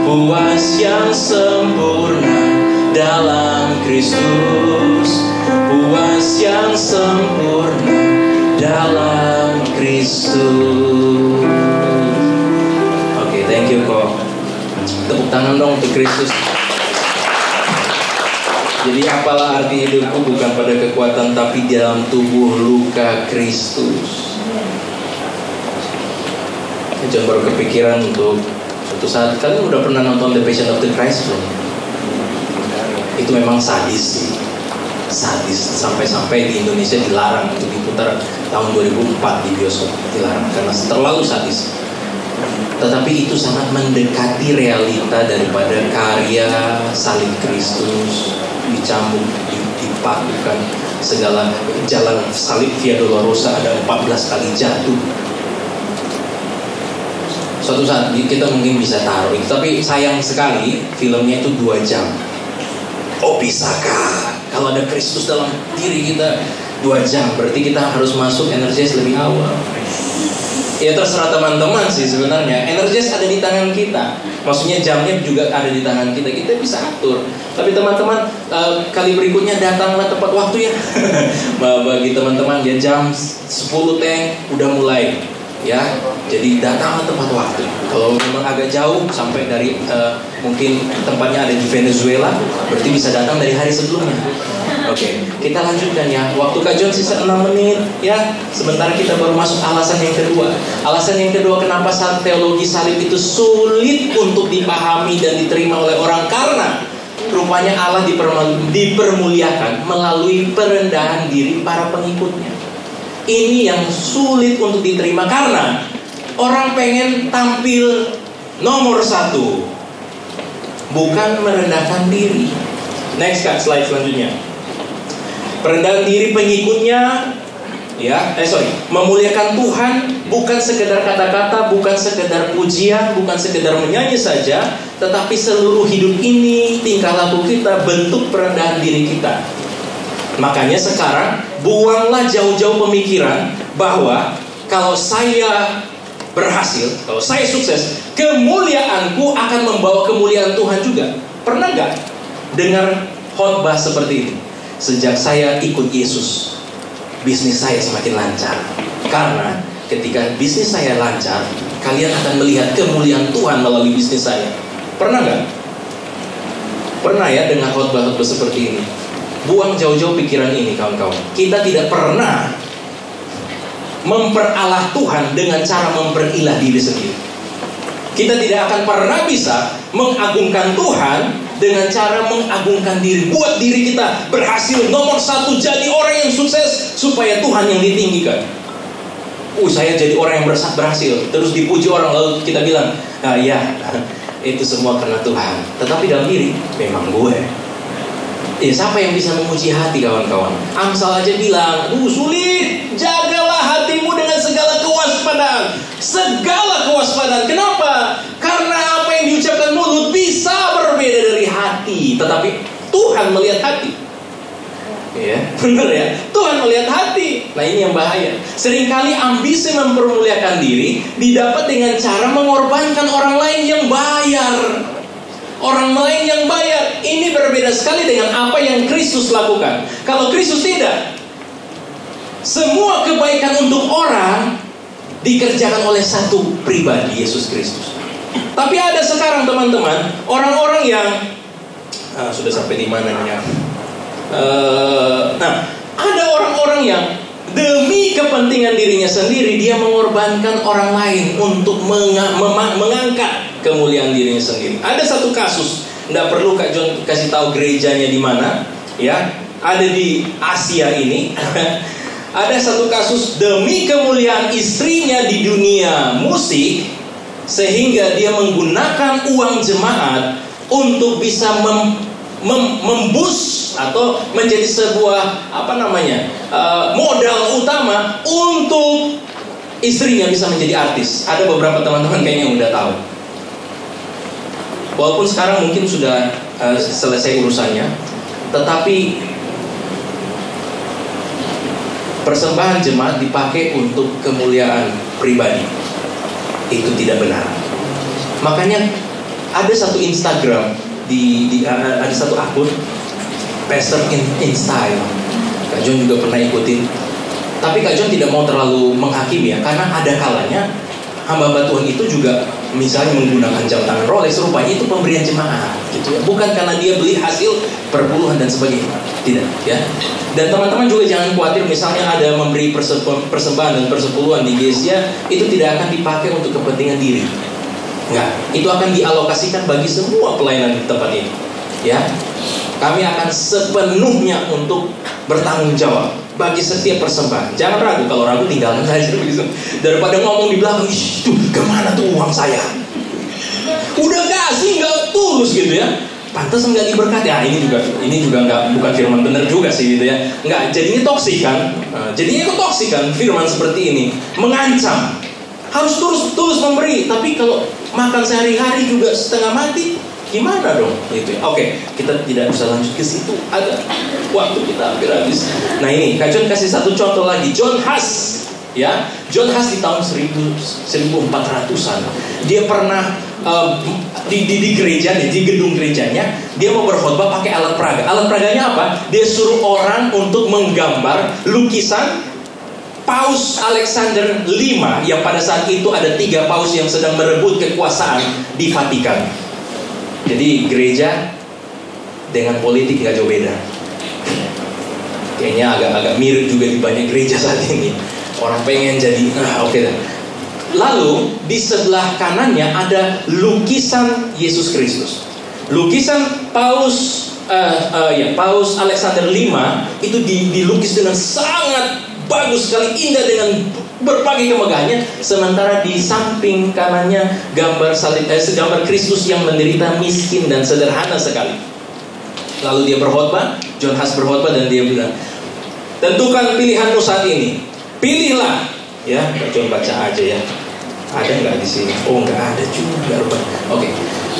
[SPEAKER 3] Puas yang sempurna dalam Kristus, puas yang sempurna dalam Kristus. Oke, thank you kok. Tepuk tangan dong untuk Kristus. Jadi apalah arti hidupku, bukan pada kekuatan tapi dalam tubuh luka Kristus. Jangan baru kepikiran untuk suatu saat. Kalian udah pernah nonton The Passion of the Christ belum? Itu memang sadis sih, sadis. Sampai-sampai di Indonesia dilarang untuk diputar tahun 2004 di bioskop, dilarang karena terlalu sadis. Tetapi itu sangat mendekati realita daripada karya salib Kristus, dicambuk, dipakukan, segala jalan salib Via Dolorosa ada 14 kali jatuh. Suatu saat kita mungkin bisa taruh, tapi sayang sekali filmnya itu 2 jam. Oh, bisakah kalau ada Kristus dalam diri kita 2 jam? Berarti kita harus masuk Energize lebih awal. Ya terserah teman-teman sih sebenarnya. Energize ada di tangan kita. Maksudnya jamnya juga ada di tangan kita. Kita bisa atur. Tapi teman-teman, kali berikutnya datanglah tepat waktu ya. Bagi teman-teman ya jam 10 teng udah mulai. Ya, jadi datanglah tepat waktu. Kalau memang agak jauh sampai dari mungkin tempatnya ada di Venezuela, berarti bisa datang dari hari sebelumnya. Oke, kita lanjutkan ya. Waktu Kak John sisa 6 menit ya. Sebentar kita baru masuk alasan yang kedua. Alasan yang kedua kenapa teologi salib itu sulit untuk dipahami dan diterima oleh orang, karena rupanya Allah dipermuliakan melalui perendahan diri para pengikutnya. Ini yang sulit untuk diterima karena orang pengen tampil nomor 1, bukan merendahkan diri. Next Kak, slide selanjutnya. Perendahan diri pengikutnya, ya, memuliakan Tuhan bukan sekedar kata-kata, bukan sekedar pujian, bukan sekedar menyanyi saja, tetapi seluruh hidup ini, tingkah laku kita, bentuk perendahan diri kita. Makanya sekarang buanglah jauh-jauh pemikiran bahwa kalau saya berhasil, kalau saya sukses, kemuliaanku akan membawa kemuliaan Tuhan juga. Pernah gak dengar khotbah seperti ini? Sejak saya ikut Yesus, bisnis saya semakin lancar. Karena ketika bisnis saya lancar, kalian akan melihat kemuliaan Tuhan melalui bisnis saya. Pernah gak? Pernah ya dengar khotbah-khotbah seperti ini? Buang jauh-jauh pikiran ini kawan-kawan. Kita tidak pernah memperalah Tuhan dengan cara memperilah diri sendiri. Kita tidak akan pernah bisa mengagungkan Tuhan dengan cara mengagungkan diri. Buat diri kita berhasil nomor 1, jadi orang yang sukses supaya Tuhan yang ditinggikan. Saya jadi orang yang berhasil, terus dipuji orang, lalu kita bilang, ya itu semua karena Tuhan. Tetapi dalam diri memang gue. Siapa yang bisa memuji hati kawan-kawan? Amsal aja bilang, sulit. Jagalah hatimu dengan segala kewaspadaan. Segala kewaspadaan. Kenapa? Karena apa yang diucapkan mulut bisa berbeda dari hati. Tetapi Tuhan melihat hati. Ya, benar ya. Tuhan melihat hati. Nah ini yang bahaya. Seringkali ambisi mempermuliakan diri didapat dengan cara mengorbankan orang lain yang bayar. Orang lain yang bayar. Ini berbeda sekali dengan apa yang Kristus lakukan. Kalau Kristus tidak, semua kebaikan untuk orang dikerjakan oleh satu pribadi, Yesus Kristus. Tapi ada sekarang teman-teman, orang-orang yang sudah sampai di mananya. Ada orang-orang yang demi kepentingan dirinya sendiri, dia mengorbankan orang lain untuk mengangkat kemuliaan dirinya sendiri. Ada satu kasus, tidak perlu Kak John kasih tahu gerejanya di mana, ya. Ada di Asia ini. Ada satu kasus demi kemuliaan istrinya di dunia musik, sehingga dia menggunakan uang jemaat untuk bisa membus atau menjadi sebuah modal utama untuk istrinya bisa menjadi artis. Ada beberapa teman-teman kayaknya yang udah tahu. Walaupun sekarang mungkin sudah selesai urusannya, tetapi persembahan jemaat dipakai untuk kemuliaan pribadi. Itu tidak benar. Makanya ada satu Instagram ada satu akun Pastor in Style. Kak John juga pernah ikutin. Tapi Kak John tidak mau terlalu menghakimi ya, karena ada kalanya hamba Tuhan itu juga misalnya menggunakan jam tangan Rolex, rupanya itu pemberian jemaat gitu ya. Bukan karena dia beli hasil perpuluhan dan sebagainya. Tidak ya. Dan teman-teman juga jangan khawatir misalnya ada memberi persembahan dan persepuluhan di gereja, itu tidak akan dipakai untuk kepentingan diri. Enggak, itu akan dialokasikan bagi semua pelayanan di tempat ini. Ya. Kami akan sepenuhnya untuk bertanggung jawab bagi setiap persembahan. Jangan ragu, kalau ragu tinggalkan saja begitu. Daripada ngomong di belakang, itu kemana tuh uang saya? Udah kasih nggak tulus gitu ya. Pantas nggak diberkati. Ini juga nggak, bukan firman benar juga sih gitu ya. Nggak, jadinya toksik kan? Jadinya itu toksik kan firman seperti ini, mengancam. Harus tulus memberi. Tapi kalau makan sehari-hari juga setengah mati, gimana dong? Gitu ya. Oke, kita tidak bisa lanjut ke situ. Ada waktu kita hampir habis. Nah ini, Kak John kasih satu contoh lagi. John Huss, ya, John Huss di tahun 1400-an, dia pernah di gereja, di gedung gerejanya, dia mau berkhotbah pakai alat peraga. Alat peraganya apa? Dia suruh orang untuk menggambar lukisan Paus Alexander V, yang pada saat itu ada 3 paus yang sedang merebut kekuasaan di Vatikan. Jadi gereja dengan politik nggak jauh beda. Kayaknya agak mirip juga di banyak gereja saat ini. Orang pengen jadi, oke dah. Lalu di sebelah kanannya ada lukisan Yesus Kristus. Lukisan Paus Alexander V itu dilukis dengan sangat bagus sekali, indah dengan berbagai kemegahannya. Sementara di samping kanannya gambar salib, gambar Kristus yang menderita, miskin dan sederhana sekali. Lalu dia berkhotbah, John Huss berkhotbah, dan dia bilang, tentukan pilihanmu saat ini. Pilihlah, ya. John baca aja ya. Ada nggak di sini? Oh, nggak ada juga. Oke.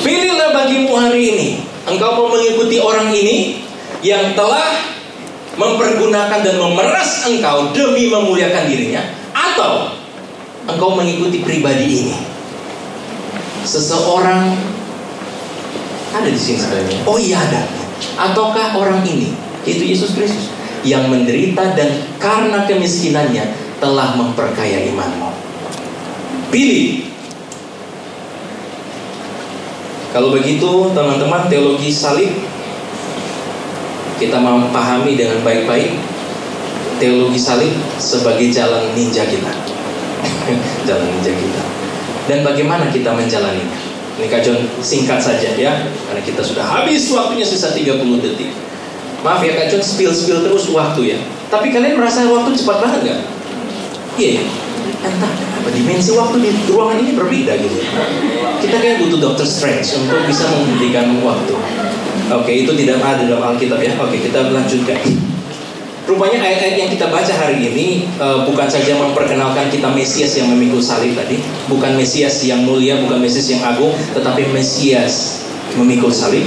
[SPEAKER 3] Pilihlah bagimu hari ini. Engkau mau mengikuti orang ini yang telah mempergunakan dan memeras engkau demi memuliakan dirinya, atau engkau mengikuti pribadi ini. Seseorang ada di sini sebenarnya. Oh iya ada. Ataukah orang ini, itu Yesus Kristus, yang menderita dan karena kemiskinannya telah memperkaya imanmu. Pilih. Kalau begitu teman-teman, teologi salib kita memahami dengan baik-baik. Teologi salib sebagai jalan ninja kita. Jalan ninja kita. Dan bagaimana kita menjalaninya? Ini Kak John singkat saja ya, karena kita sudah habis waktunya, sisa 30 detik. Maaf ya Kak John, spill terus waktu ya. Tapi kalian merasa waktu cepat banget gak? Iya ya. Entah kenapa dimensi waktu di ruangan ini berbeda gitu. Kita kayak butuh Dr. Strange untuk bisa menghentikan waktu. Oke, itu tidak ada dalam Alkitab ya. Oke, kita lanjutkan. Rupanya ayat-ayat yang kita baca hari ini bukan saja memperkenalkan kita Mesias yang memikul salib tadi, bukan Mesias yang mulia, bukan Mesias yang agung, tetapi Mesias memikul salib.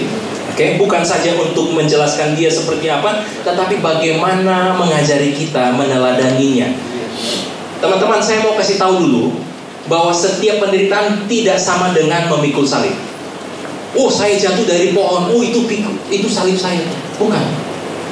[SPEAKER 3] Oke, bukan saja untuk menjelaskan dia seperti apa, tetapi bagaimana mengajari kita meneladaninya. Teman-teman, saya mau kasih tahu dulu bahwa setiap penderitaan tidak sama dengan memikul salib. Oh, saya jatuh dari pohon, oh itu salib saya. Bukan,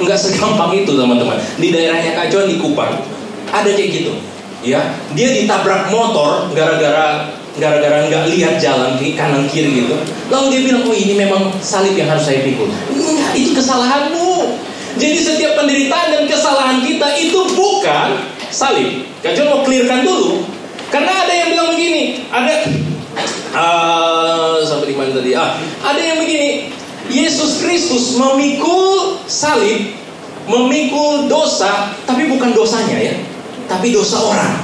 [SPEAKER 3] nggak segampang itu teman-teman. Di daerahnya Kak John di Kupang ada kayak gitu, ya. Dia ditabrak motor gara-gara nggak lihat jalan kanan kiri gitu. Lalu dia bilang, oh ini memang salib yang harus saya pikul. Enggak, itu kesalahanmu. Jadi setiap penderitaan dan kesalahan kita itu bukan salib. Kak John mau clearkan dulu, karena ada yang bilang begini, sampai di mana tadi? Ada yang begini, Yesus Kristus memikul salib, memikul dosa, tapi bukan dosanya ya, tapi dosa orang.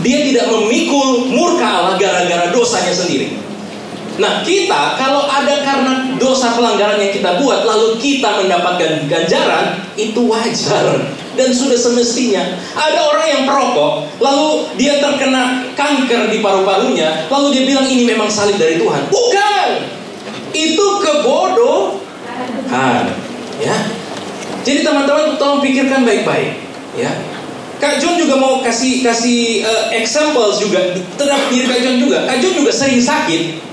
[SPEAKER 3] Dia tidak memikul murka Allah gara-gara dosanya sendiri. Nah, kita kalau ada karena dosa pelanggaran yang kita buat, lalu kita mendapatkan ganjaran, itu wajar dan sudah semestinya. Ada orang yang perokok, lalu dia terkena kanker di paru-parunya, lalu dia bilang ini memang salib dari Tuhan. Bukan, itu kebodohan, ya. Jadi teman-teman tolong pikirkan baik-baik, ya. Kak John juga mau kasih examples juga terhadap diri Kak John juga. Kak John juga sering sakit.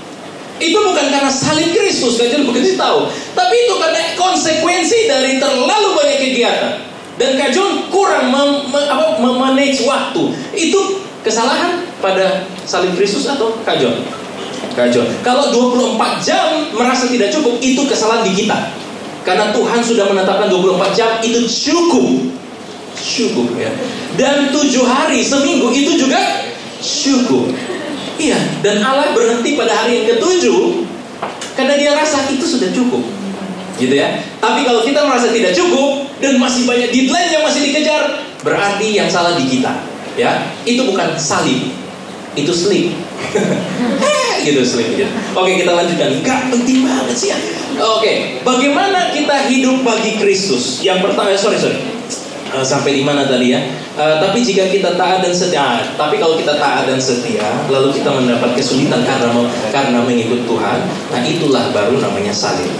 [SPEAKER 3] Itu bukan karena salib Kristus, Kak John begitu tahu, tapi itu karena konsekuensi dari terlalu banyak kegiatan. Dan Kak John kurang memanage waktu. Itu kesalahan pada salib Kristus atau Kak John? Kak John. Kalau 24 jam merasa tidak cukup, itu kesalahan di kita. Karena Tuhan sudah menetapkan 24 jam itu cukup ya. Dan 7 hari seminggu itu juga cukup. Iya, dan Allah berhenti pada hari yang ke-7 karena dia rasa itu sudah cukup. Gitu ya. Tapi kalau kita merasa tidak cukup dan masih banyak deadline yang masih dikejar, berarti yang salah di kita. Ya, itu bukan salib. Itu sleep. Gitu sleep. Gitu. Oke, kita lanjutkan. Gak penting banget sih ya. Oke, bagaimana kita hidup bagi Kristus? Yang pertama, sampai di mana tadi ya? Tapi jika kita taat dan setia, tapi kalau kita taat dan setia, lalu kita mendapat kesulitan karena mengikut Tuhan, nah itulah baru namanya salib.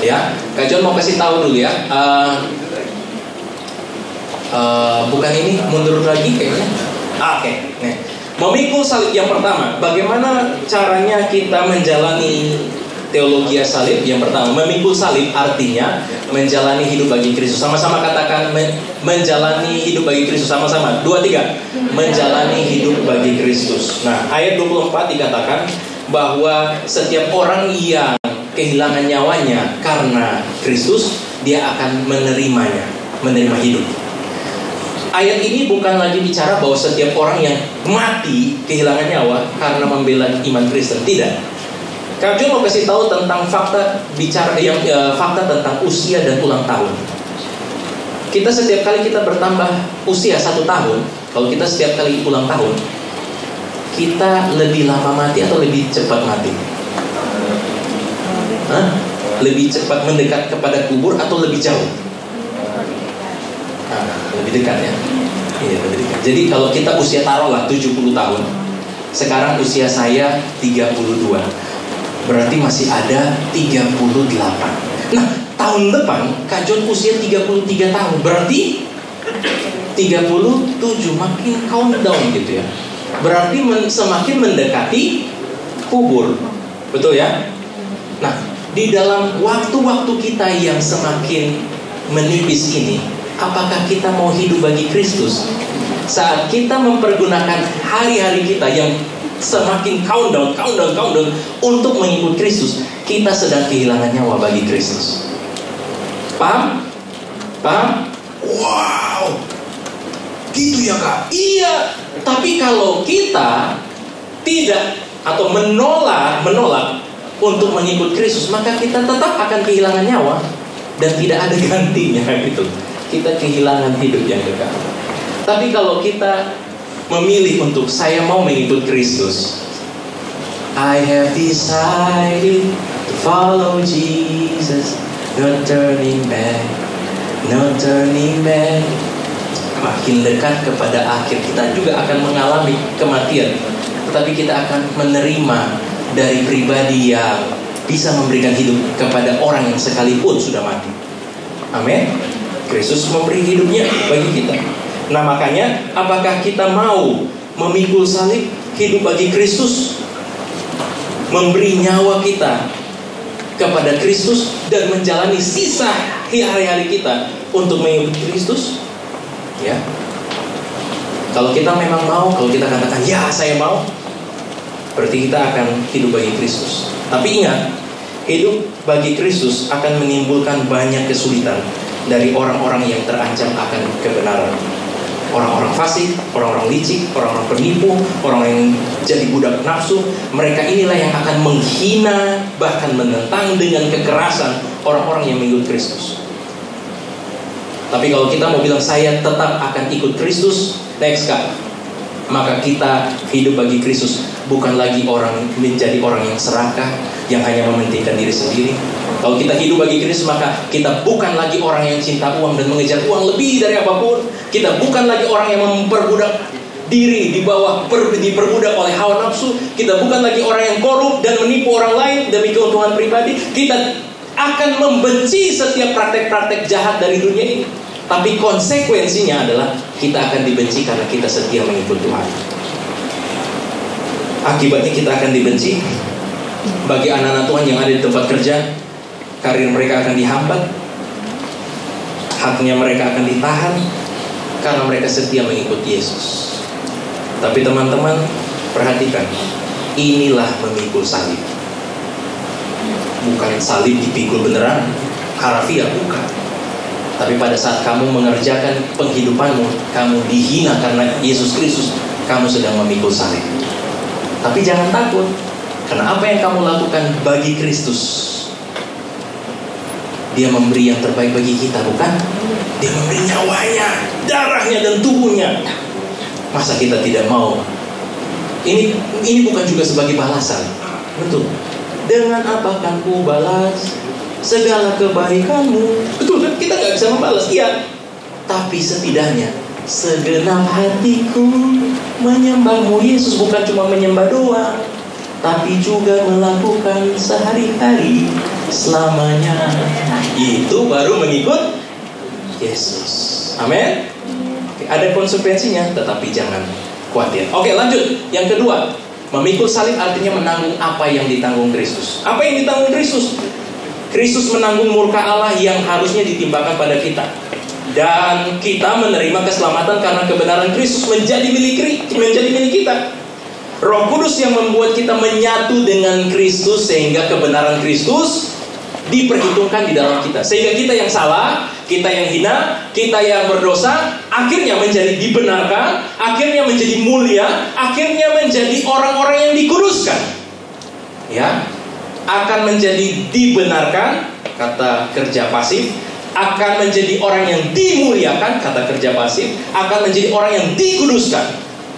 [SPEAKER 3] Ya, Kak John mau kasih tahu dulu ya. Bukan ini, mundur lagi kayaknya. Oke. Nih, memikul salib yang pertama. Bagaimana caranya kita menjalani teologi salib? Yang pertama, memikul salib artinya menjalani hidup bagi Kristus. Sama-sama katakan menjalani hidup bagi Kristus. Sama-sama, 2, 3. Menjalani hidup bagi Kristus. Nah, ayat 24 dikatakan bahwa setiap orang yang kehilangan nyawanya karena Kristus, dia akan menerima hidup. Ayat ini bukan lagi bicara bahwa setiap orang yang mati kehilangan nyawa karena membela iman Kristen. Tidak. Kak John mau kasih tahu tentang fakta tentang usia dan ulang tahun. Kita setiap kali kita bertambah usia 1 tahun, kalau kita setiap kali ulang tahun, kita lebih lama mati atau lebih cepat mati? Lebih cepat mendekat kepada kubur atau lebih jauh? Lebih dekat ya. Iya, lebih dekat. Jadi kalau kita usia taruhlah 70 tahun, sekarang usia saya 32. Berarti masih ada 38. Nah, tahun depan Kak John usia 33 tahun. Berarti 37, makin countdown gitu ya. Berarti semakin mendekati kubur. Betul ya? Nah, di dalam waktu-waktu kita yang semakin menipis ini, apakah kita mau hidup bagi Kristus? Saat kita mempergunakan hari-hari kita yang semakin countdown untuk mengikut Kristus, kita sedang kehilangan nyawa bagi Kristus. Paham? Wow, gitu ya Kak? Iya. Tapi kalau kita tidak atau menolak untuk mengikut Kristus, maka kita tetap akan kehilangan nyawa dan tidak ada gantinya gitu. Kita kehilangan hidup yang kekal. Tapi kalau kita memilih untuk saya mau mengikut Kristus, I have decided to follow Jesus, no turning back. Makin dekat kepada akhir, kita juga akan mengalami kematian, tetapi kita akan menerima dari pribadi yang bisa memberikan hidup kepada orang yang sekalipun sudah mati. Amin. Kristus memberi hidupnya bagi kita. Nah, makanya apakah kita mau memikul salib, hidup bagi Kristus, memberi nyawa kita kepada Kristus dan menjalani sisa hari-hari kita untuk mengikuti Kristus? Ya. Kalau kita memang mau, kalau kita katakan ya saya mau, berarti kita akan hidup bagi Kristus. Tapi ingat, hidup bagi Kristus akan menimbulkan banyak kesulitan dari orang-orang yang terancam akan kebenaran. Orang-orang fasik, orang-orang licik, orang-orang penipu, orang yang jadi budak nafsu. Mereka inilah yang akan menghina, bahkan menentang dengan kekerasan orang-orang yang mengikut Kristus. Tapi kalau kita mau bilang saya tetap akan ikut Kristus, next Kak, maka kita hidup bagi Kristus bukan lagi menjadi orang yang serakah, yang hanya mementingkan diri sendiri. Kalau kita hidup bagi Kristus, maka kita bukan lagi orang yang cinta uang dan mengejar uang lebih dari apapun. Kita bukan lagi orang yang memperbudak diri diperbudak oleh hawa nafsu. Kita bukan lagi orang yang korup dan menipu orang lain demi keuntungan pribadi. Kita akan membenci setiap praktek-praktek jahat dari dunia ini. Tapi konsekuensinya adalah kita akan dibenci karena kita setia mengikut Tuhan. Akibatnya kita akan dibenci Bagi anak-anak Tuhan yang ada di tempat kerja, karir mereka akan dihambat, haknya mereka akan ditahan, karena mereka setia mengikuti Yesus. Tapi teman-teman, perhatikan, inilah memikul salib. Bukan salib dipikul beneran, harafiah, bukan. Tapi pada saat kamu mengerjakan penghidupanmu, kamu dihina karena Yesus Kristus, kamu sedang memikul salib. Tapi jangan takut, karena apa yang kamu lakukan bagi Kristus, Dia memberi yang terbaik bagi kita, bukan? Dia memberi nyawanya, darahnya, dan tubuhnya. Masa kita tidak mau? Ini bukan juga sebagai balasan. Betul. Dengan apa akan ku balas segala kebaikanmu? Betul kan? Kita gak bisa membalas, iya. Tapi setidaknya segenap hatiku menyembahmu Yesus. Bukan cuma menyembah doang, tapi juga melakukan sehari-hari selamanya. Itu baru mengikut Yesus. Amin. Ada konsekuensinya, tetapi jangan khawatir. Oke, lanjut. Yang kedua, memikul salib artinya menanggung apa yang ditanggung Kristus. Apa yang ditanggung Kristus? Kristus menanggung murka Allah yang harusnya ditimpakan pada kita. Dan kita menerima keselamatan karena kebenaran Kristus menjadi milik kita. Roh Kudus yang membuat kita menyatu dengan Kristus, sehingga kebenaran Kristus diperhitungkan di dalam kita. Sehingga kita yang salah, kita yang hina, kita yang berdosa, akhirnya menjadi dibenarkan, akhirnya menjadi mulia, akhirnya menjadi orang-orang yang dikuduskan. Ya, akan menjadi dibenarkan, kata kerja pasif. Akan menjadi orang yang dimuliakan, kata kerja pasif. Akan menjadi orang yang dikuduskan.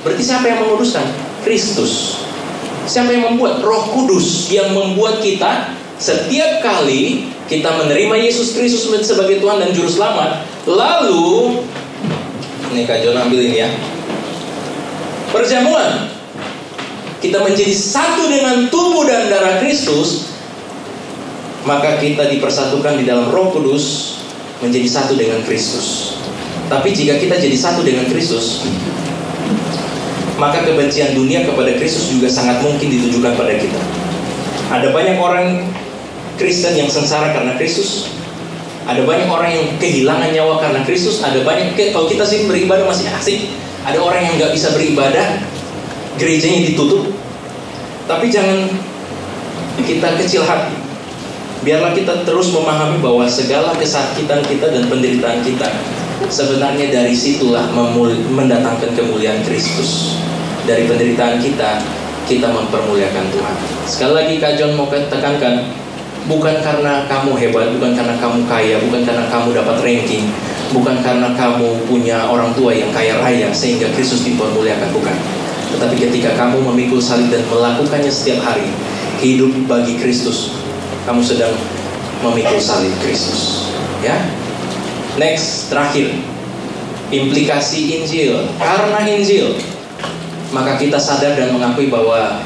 [SPEAKER 3] Berarti siapa yang menguduskan? Kristus. Siapa yang membuat? Roh Kudus yang membuat kita setiap kali kita menerima Yesus Kristus sebagai Tuhan dan Juru Selamat. Lalu, ini Kak John ambil ini ya, perjamuan, kita menjadi satu dengan tubuh dan darah Kristus. Maka kita dipersatukan di dalam Roh Kudus, menjadi satu dengan Kristus. Tapi jika kita jadi satu dengan Kristus, maka kebencian dunia kepada Kristus juga sangat mungkin ditujukan pada kita. Ada banyak orang Kristen yang sengsara karena Kristus. Ada banyak orang yang kehilangan nyawa karena Kristus. Ada banyak, kalau kita sih beribadah masih asik. Ada orang yang gak bisa beribadah, gerejanya ditutup. Tapi jangan kita kecil hati. Biarlah kita terus memahami bahwa segala kesakitan kita dan penderitaan kita sebenarnya dari situlah mendatangkan kemuliaan Kristus. Dari penderitaan kita mempermuliakan Tuhan. Sekali lagi Kak John mau tekankan, bukan karena kamu hebat, bukan karena kamu kaya, bukan karena kamu dapat ranking, bukan karena kamu punya orang tua yang kaya raya sehingga Kristus dipermuliakan, bukan. Tetapi ketika kamu memikul salib dan melakukannya setiap hari, hidup bagi Kristus, kamu sedang memikul salib Kristus. Ya. Next, terakhir, implikasi Injil. Karena Injil, maka kita sadar dan mengakui bahwa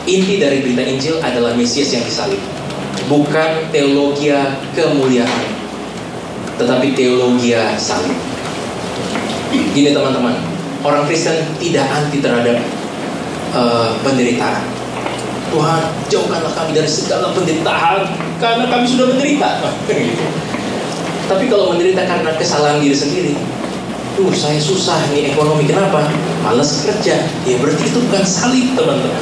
[SPEAKER 3] inti dari berita Injil adalah Mesias yang disalib. Bukan teologia kemuliaan, tetapi teologia salib. Gini teman-teman, orang Kristen tidak anti terhadap penderitaan. Tuhan, jauhkanlah kami dari segala penderitaan, karena kami sudah menderita. Tapi kalau menderita karena kesalahan diri sendiri, saya susah nih ekonomi, kenapa? Malas kerja. Ya berarti itu bukan salib, teman-teman.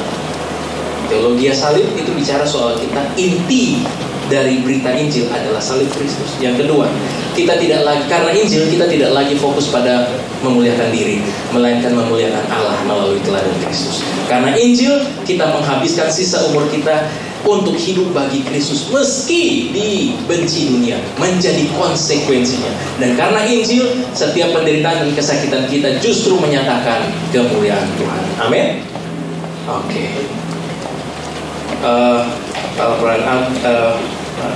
[SPEAKER 3] Teologi salib itu bicara soal kita, inti dari berita Injil adalah salib Kristus. Yang kedua, kita tidak lagi, karena Injil kita tidak lagi fokus pada memuliakan diri, melainkan memuliakan Allah melalui teladan Kristus. Karena Injil, kita menghabiskan sisa umur kita untuk hidup bagi Kristus meski dibenci dunia, menjadi konsekuensinya. Dan karena Injil, setiap penderitaan dan kesakitan kita justru menyatakan kemuliaan Tuhan. Amin. Oke.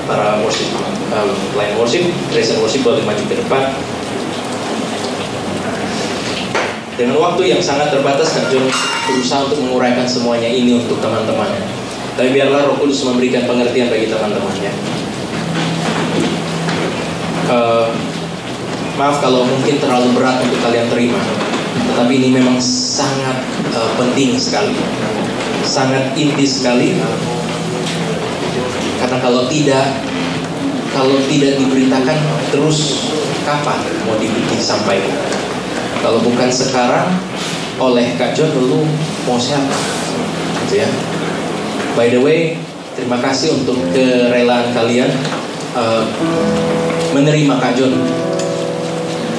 [SPEAKER 3] Para worship, line worship, praise and worship boleh maju ke depan. Dengan waktu yang sangat terbatas, Kak John berusaha untuk menguraikan semuanya ini untuk teman-teman. Tapi biarlah Roh Kudus memberikan pengertian bagi teman-temannya. Maaf kalau mungkin terlalu berat untuk kalian terima, tetapi ini memang sangat penting sekali, sangat inti sekali. Karena kalau tidak diberitakan, terus kapan mau disampaikan? Kalau bukan sekarang oleh Kak John, dulu mau siapa? Gitu ya. By the way, terima kasih untuk kerelaan kalian menerima Kak John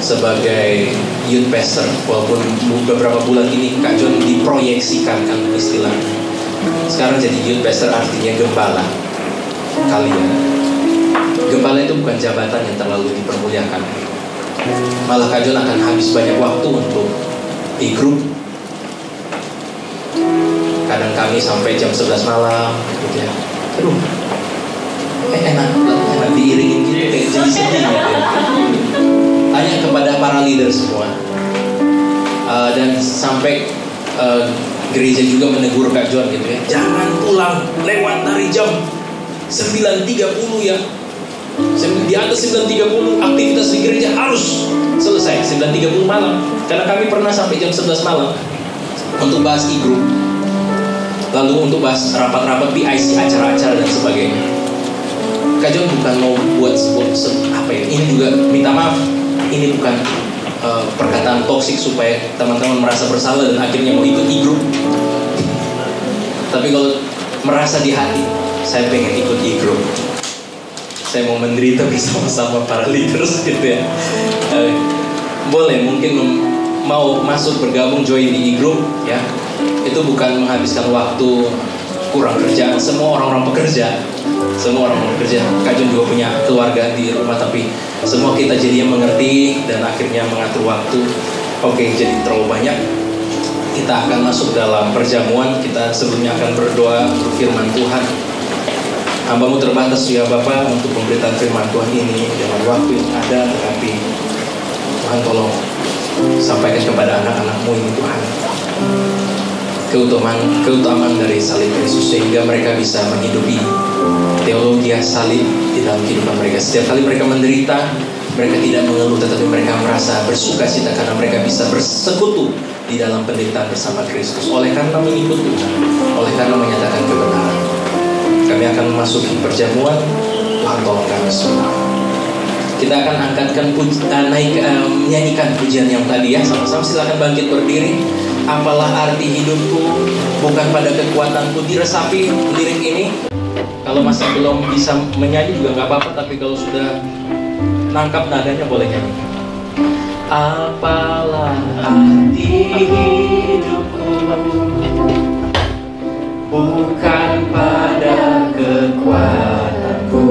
[SPEAKER 3] sebagai youth pastor. Walaupun beberapa bulan ini Kak John diproyeksikan kan istilah. Sekarang jadi youth pastor artinya gembala kalian. Gembala itu bukan jabatan yang terlalu dipermuliakan. Malah Kak John akan habis banyak waktu untuk di grup. Kadang kami sampai jam 11 malam gitu ya. Aduh, enak diiringin gitu, kayak jadi sedih gitu ya. Tanya kepada para leader semua. Dan sampai gereja juga menegur Kak John gitu ya. Jangan pulang lewat dari jam 9.30 ya. Di atas 9.30 aktivitas di gereja harus selesai 9.30 malam. Karena kami pernah sampai jam 11 malam untuk bahas e-group, lalu untuk bahas rapat-rapat BIC, acara-acara dan sebagainya. Kak John bukan mau buat apa ya, ini juga minta maaf, ini bukan perkataan toksik supaya teman-teman merasa bersalah dan akhirnya mau ikut e-group. Tapi kalau merasa di hati, saya pengen ikut e-group, saya mau menderita bersama-sama para leaders gitu ya. Boleh mungkin mau masuk bergabung join di e-group ya. Itu bukan menghabiskan waktu kurang kerjaan. Semua orang-orang bekerja. Kak John juga punya keluarga di rumah, tapi semua kita jadinya mengerti dan akhirnya mengatur waktu. Oke, jadi terlalu banyak. Kita akan masuk dalam perjamuan. Kita sebelumnya akan berdoa untuk firman Tuhan. Hamba-Mu terbatas ya Bapak untuk pemberitaan firman Tuhan ini dengan waktu yang ada, tetapi Tuhan tolong sampaikan kepada anak-anak-Mu ini Tuhan keutamaan dari salib Yesus, sehingga mereka bisa menghidupi teologi salib di dalam kehidupan mereka. Setiap kali mereka menderita, mereka tidak mengeluh, tetapi mereka merasa bersuka cita karena mereka bisa bersekutu di dalam penderitaan bersama Kristus. Oleh karena mengikut Tuhan, oleh karena menyatakan kebenaran. Kami akan memasuki perjamuan. Tuhan tolong kami semua. Kita akan angkatkan menyanyikan pujian yang tadi ya. Sama-sama silakan bangkit berdiri. Apalah arti hidupku, bukan pada kekuatanku. Diresapi lirik ini. Kalau masih belum bisa menyanyi juga nggak apa-apa, tapi kalau sudah nangkap nadanya boleh nyanyi. Apalah arti hidupku, bukan pada kekuatanku,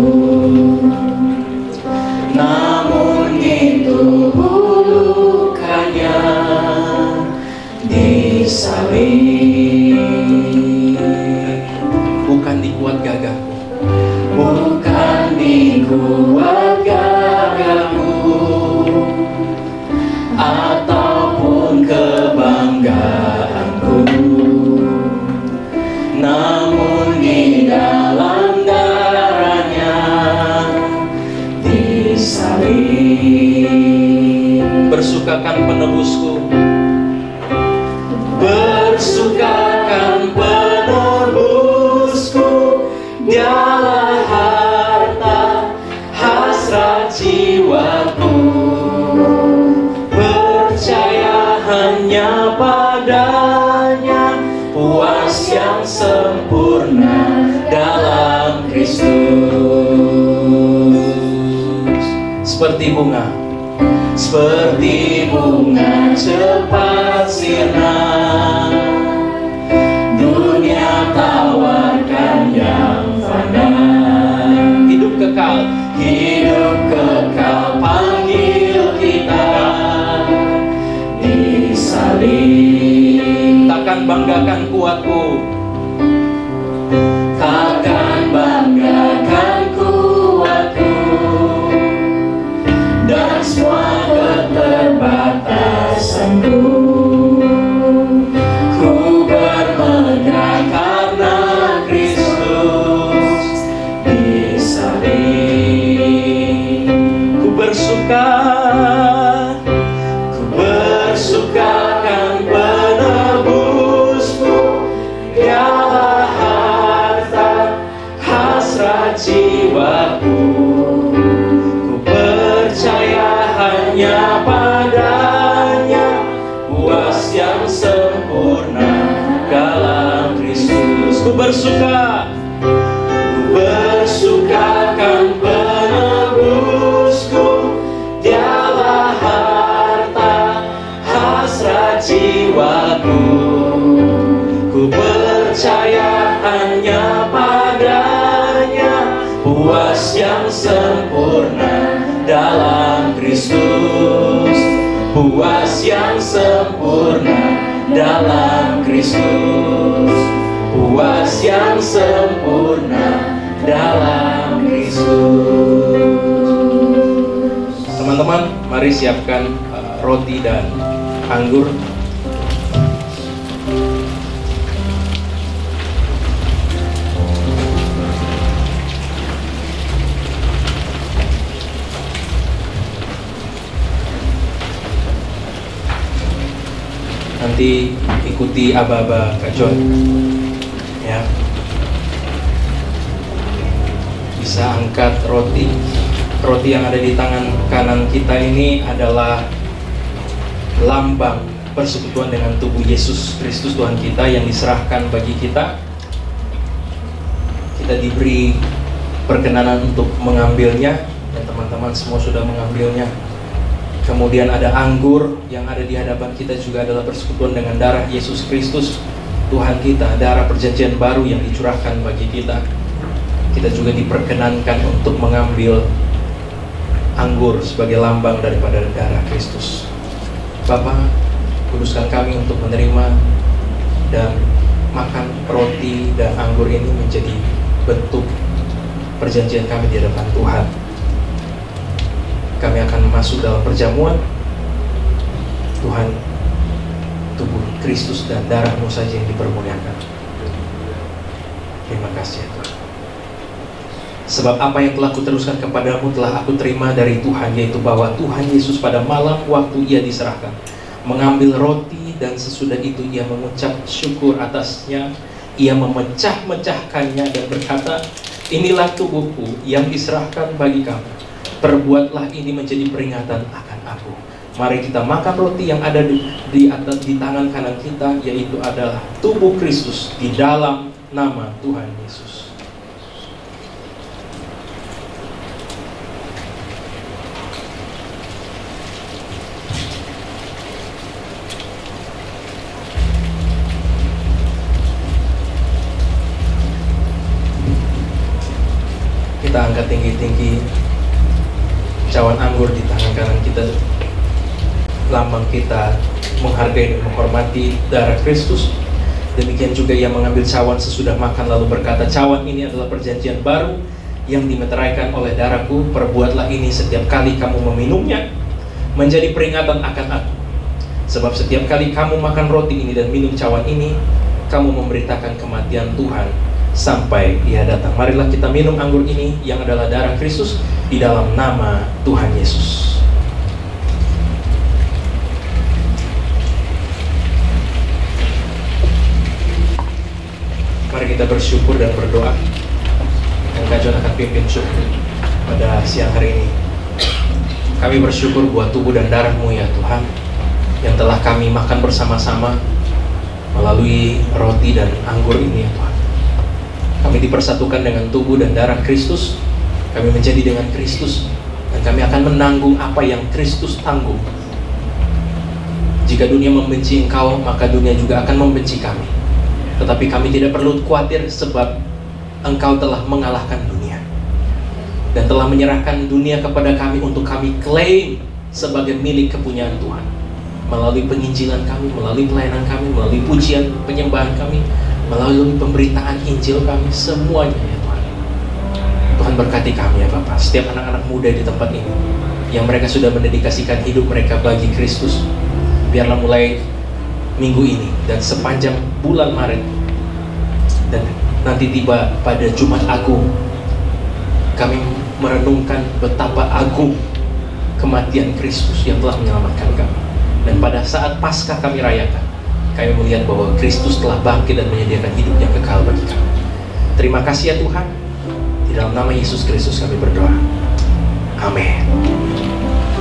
[SPEAKER 3] namun itu bukannya disalib. Bukan di kuat gagahku, bukan di kuat gagahku, ataupun kebanggaanku, namun di dalam darahnya disalib. Bersukakan penebusku, bersukakan penebusku, dialah harta hasrat jiwaku. Percaya hanya padanya, puas yang sempurna dalam Kristus. Seperti bunga cepat sirna, dunia tawarkan yang fana. Hidup kekal panggil kita, disalib. Takkan banggakan kuatku, dan semua keterbatasanku. Ku bermegah karena Kristus disalib. Ku bersukakan penebusku, dialah harta hasrat jiwa. bersuka. Bersuka kan penebusku, dialah harta hasrat jiwaku. Ku percaya hanya padanya, puas yang sempurna dalam Kristus. Puas yang sempurna dalam Kristus. Puas yang sempurna dalam Kristus. Teman-teman, mari siapkan roti dan anggur. Nanti ikuti aba-aba Kak John, ya. Bisa angkat roti. Roti yang ada di tangan kanan kita ini adalah lambang persekutuan dengan tubuh Yesus Kristus Tuhan kita yang diserahkan bagi kita. Kita diberi perkenanan untuk mengambilnya, dan teman-teman semua sudah mengambilnya. Kemudian ada anggur yang ada di hadapan kita juga adalah persekutuan dengan darah Yesus Kristus Tuhan kita, darah perjanjian baru yang dicurahkan bagi kita. Kita juga diperkenankan untuk mengambil anggur sebagai lambang daripada darah Kristus. Bapa, kuduskan kami untuk menerima dan makan roti dan anggur ini menjadi bentuk perjanjian kami di hadapan Tuhan. Kami akan masuk dalam perjamuan. Tuhan, tubuh Kristus dan darah-Mu saja yang dipermuliakan. Terima kasih ya Tuhan. Sebab apa yang telah kuteruskan kepadamu telah aku terima dari Tuhan, yaitu bahwa Tuhan Yesus pada malam waktu Ia diserahkan mengambil roti, dan sesudah itu Ia mengucap syukur atasnya. Ia memecah-mecahkannya dan berkata, inilah tubuhku yang diserahkan bagi kamu. Perbuatlah ini menjadi peringatan akan aku. Mari kita makan roti yang ada di tangan kanan kita, yaitu adalah tubuh Kristus di dalam nama Tuhan Yesus. Kita angkat tinggi-tinggi cawan anggur di tangan kanan kita, lambang kita menghargai dan menghormati darah Kristus. Demikian juga Ia mengambil cawan sesudah makan lalu berkata, cawan ini adalah perjanjian baru yang dimeteraikan oleh darahku. Perbuatlah ini setiap kali kamu meminumnya menjadi peringatan akan aku. Sebab setiap kali kamu makan roti ini dan minum cawan ini, kamu memberitakan kematian Tuhan sampai Ia datang. Marilah kita minum anggur ini yang adalah darah Kristus di dalam nama Tuhan Yesus. Mari kita bersyukur dan berdoa. Dan Kak John akan pimpin syukur pada siang hari ini. Kami bersyukur buat tubuh dan darah-Mu ya Tuhan, yang telah kami makan bersama-sama melalui roti dan anggur ini ya Tuhan. Kami dipersatukan dengan tubuh dan darah Kristus. Kami menjadi dengan Kristus, dan kami akan menanggung apa yang Kristus tanggung. Jika dunia membenci Engkau, maka dunia juga akan membenci kami. Tetapi kami tidak perlu khawatir, sebab Engkau telah mengalahkan dunia dan telah menyerahkan dunia kepada kami untuk kami klaim sebagai milik kepunyaan Tuhan. Melalui penginjilan kami, melalui pelayanan kami, melalui pujian penyembahan kami, melalui pemberitaan Injil kami, semuanya ya Tuhan. Tuhan berkati kami ya Bapak. Setiap anak-anak muda di tempat ini yang mereka sudah mendedikasikan hidup mereka bagi Kristus, biarlah mulai minggu ini dan sepanjang bulan Maret dan nanti tiba pada Jumat Agung, kami merenungkan betapa agung kematian Kristus yang telah menyelamatkan kami. Dan pada saat Paskah kami rayakan, kami melihat bahwa Kristus telah bangkit dan menyediakan hidup yang kekal bagi kami. Terima kasih ya Tuhan. Di dalam nama Yesus Kristus kami berdoa. Amin.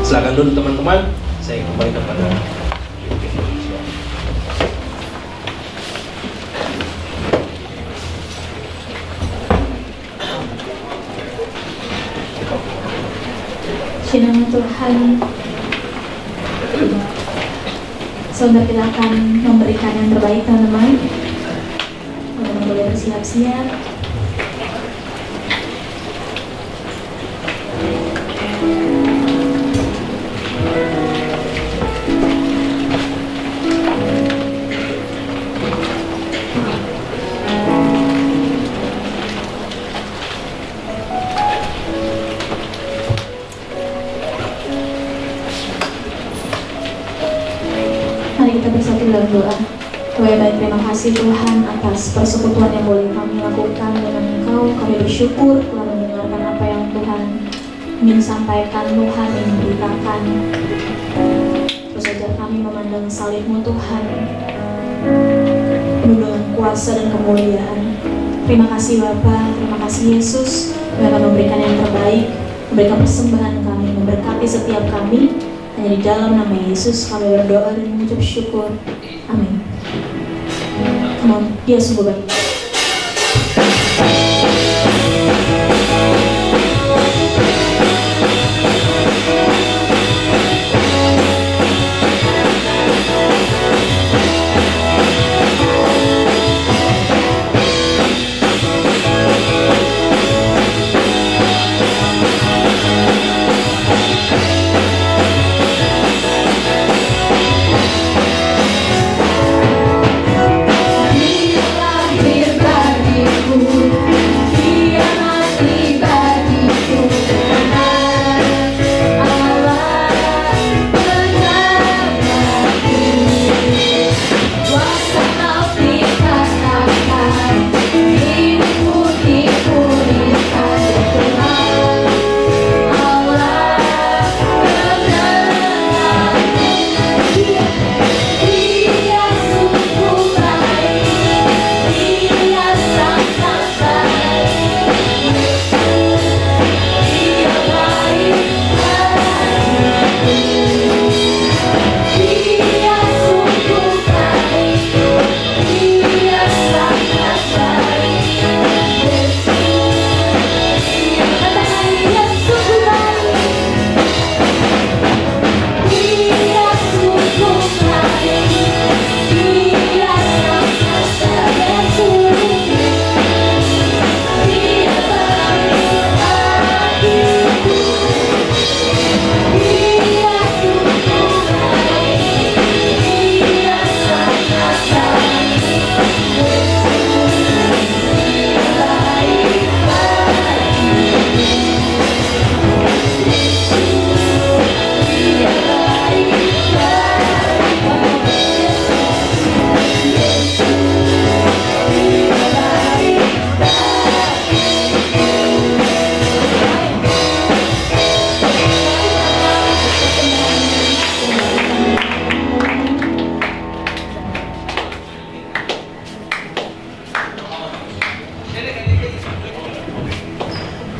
[SPEAKER 3] Silakan dulu teman-teman. Saya kembali kepada
[SPEAKER 1] Nama Tuhan. Sebentar kita akan memberikan yang terbaik, teman-teman. Teman-teman boleh bersiap-siap. Kita bersatu dalam doa. Tuhan baik, terima kasih Tuhan atas persekutuan yang boleh kami lakukan dengan Engkau. Kami bersyukur telah mendengarkan apa yang Tuhan ingin sampaikan, Tuhan ingin beritakan. Terus ajar kami memandang salib-Mu Tuhan penuh dengan kuasa dan kemuliaan. Terima kasih Bapa, terima kasih Yesus. Tuhan akan memberikan yang terbaik, memberikan persembahan kami, memberkati setiap kami. Hanya di dalam nama Yesus kami berdoa dan mengucap syukur. Amin. Come on, dia sungguh baik.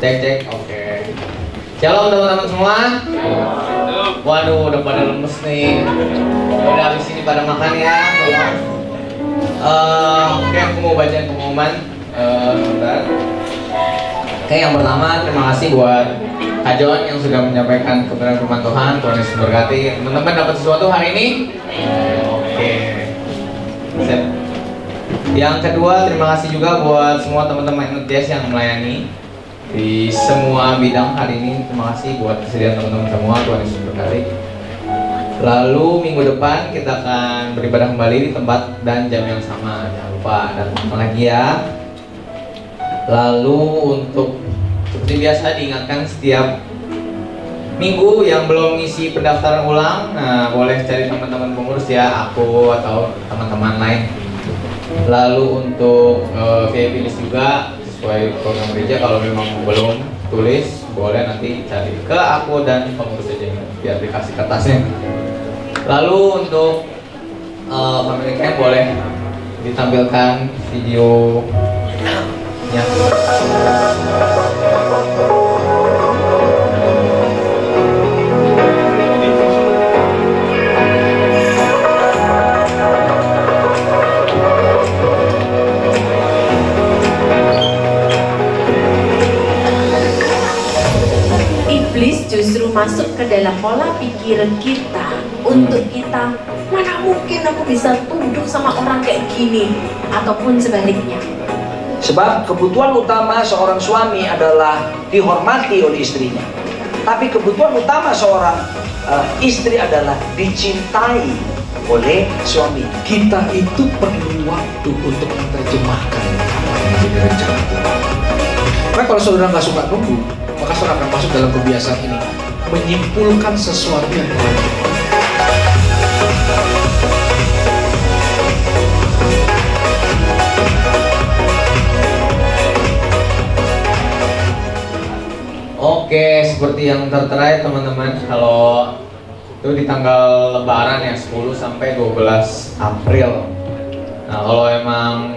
[SPEAKER 4] Cek, oke. Shalom teman-teman semua. Waduh, udah pada lemes nih. Udah habis ini pada makan ya. Oke, aku mau bacain pengumuman. Sebentar. Oke, yang pertama terima kasih buat Kak John yang sudah menyampaikan kebenaran firman Tuhan. Tuhan Yesus memberkati. Teman-teman dapat sesuatu hari ini? Oke. Sip. Yang kedua, terima kasih juga buat semua teman-teman NTS yang melayani di semua bidang hari ini. Terima kasih buat kesediaan teman-teman semua. Tuhan Yesus berkati. Lalu minggu depan kita akan beribadah kembali di tempat dan jam yang sama. Jangan lupa datang lagi ya. Lalu untuk seperti biasa diingatkan setiap minggu yang belum ngisi pendaftaran ulang, nah boleh cari teman-teman pengurus ya, aku atau teman-teman lain. Lalu untuk VIP list juga sesuai program gereja, kalau memang belum tulis boleh nanti cari ke aku dan pengurus aja di aplikasi kertasnya. Lalu untuk family camp boleh ditampilkan videonya.
[SPEAKER 5] iblis justru masuk ke dalam pola pikir kita untuk kita, mana mungkin aku bisa tunduk sama orang kayak gini, ataupun sebaliknya.
[SPEAKER 6] Sebab kebutuhan utama seorang suami adalah dihormati oleh istrinya. Tapi kebutuhan utama seorang istri adalah dicintai oleh suami.
[SPEAKER 7] Kita itu perlu waktu untuk menerjemahkan apa yang menjadi rencana Tuhan. Karena kalau saudara nggak suka nunggu, maka saudara akan masuk dalam kebiasaan ini, menyimpulkan sesuatu yang Tuhan.
[SPEAKER 4] Oke, seperti yang tertera teman-teman, kalau itu di tanggal Lebaran ya 10 sampai 12 April. Nah, kalau emang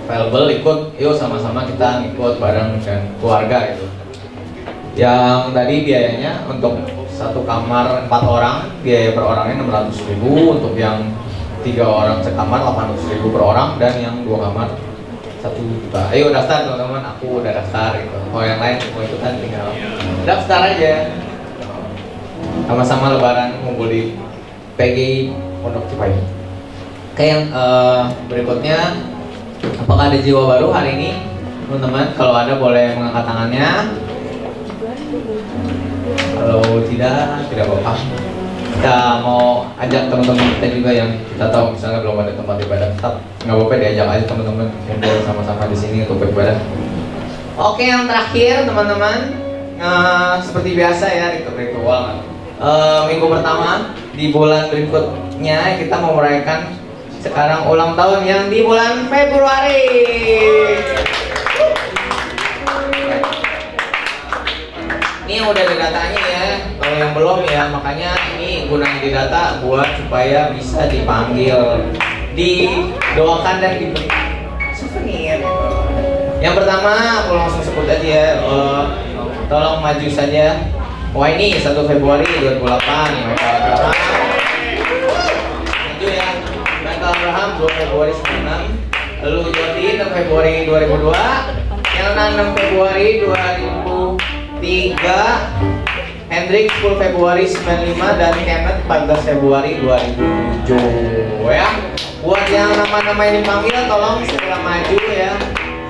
[SPEAKER 4] available ikut, yuk sama-sama kita ikut bareng dan keluarga gitu. Yang tadi biayanya untuk satu kamar 4 orang, biaya per orangnya 600.000, untuk yang 3 orang sekamar 800.000 per orang, dan yang 2 kamar 1 juta. Ayo daftar teman-teman, aku udah daftar gitu. Kalau yang lain mau ikutan tinggal daftar aja. Sama-sama Lebaran ngumpul di PGI Pondok Cipayung. Oke, yang berikutnya, apakah ada jiwa baru hari ini teman-teman? Kalau ada boleh mengangkat tangannya. Kalau tidak apa-apa. Kita mau ajak teman-teman kita juga yang kita tahu misalnya belum ada tempat ibadah, tetap nggak apa-apa diajak aja teman-teman kumpul sama-sama di sini untuk beribadah. Oke, yang terakhir teman-teman, seperti biasa ya, ritual. Minggu pertama di bulan berikutnya kita mau merayakan sekarang ulang tahun yang di bulan Februari. Ini udah ada datanya ya, kalau yang belum ya, makanya ini gunanya di data buat supaya bisa dipanggil, didoakan dan diberi souvenir. Yang pertama aku langsung sebut aja ya, tolong maju saja. Wah, ini 1 Februari 2008 Michael Abraham. Maju ya, Michael Abraham 2 Februari 96. Lalu Jordi 6 Februari 2002. Yang 6 Februari 2003. Hendrik 10 Februari 95 dan Kenneth 14 Februari 2007 ya. Buat yang nama-nama yang dipanggil tolong segera maju ya.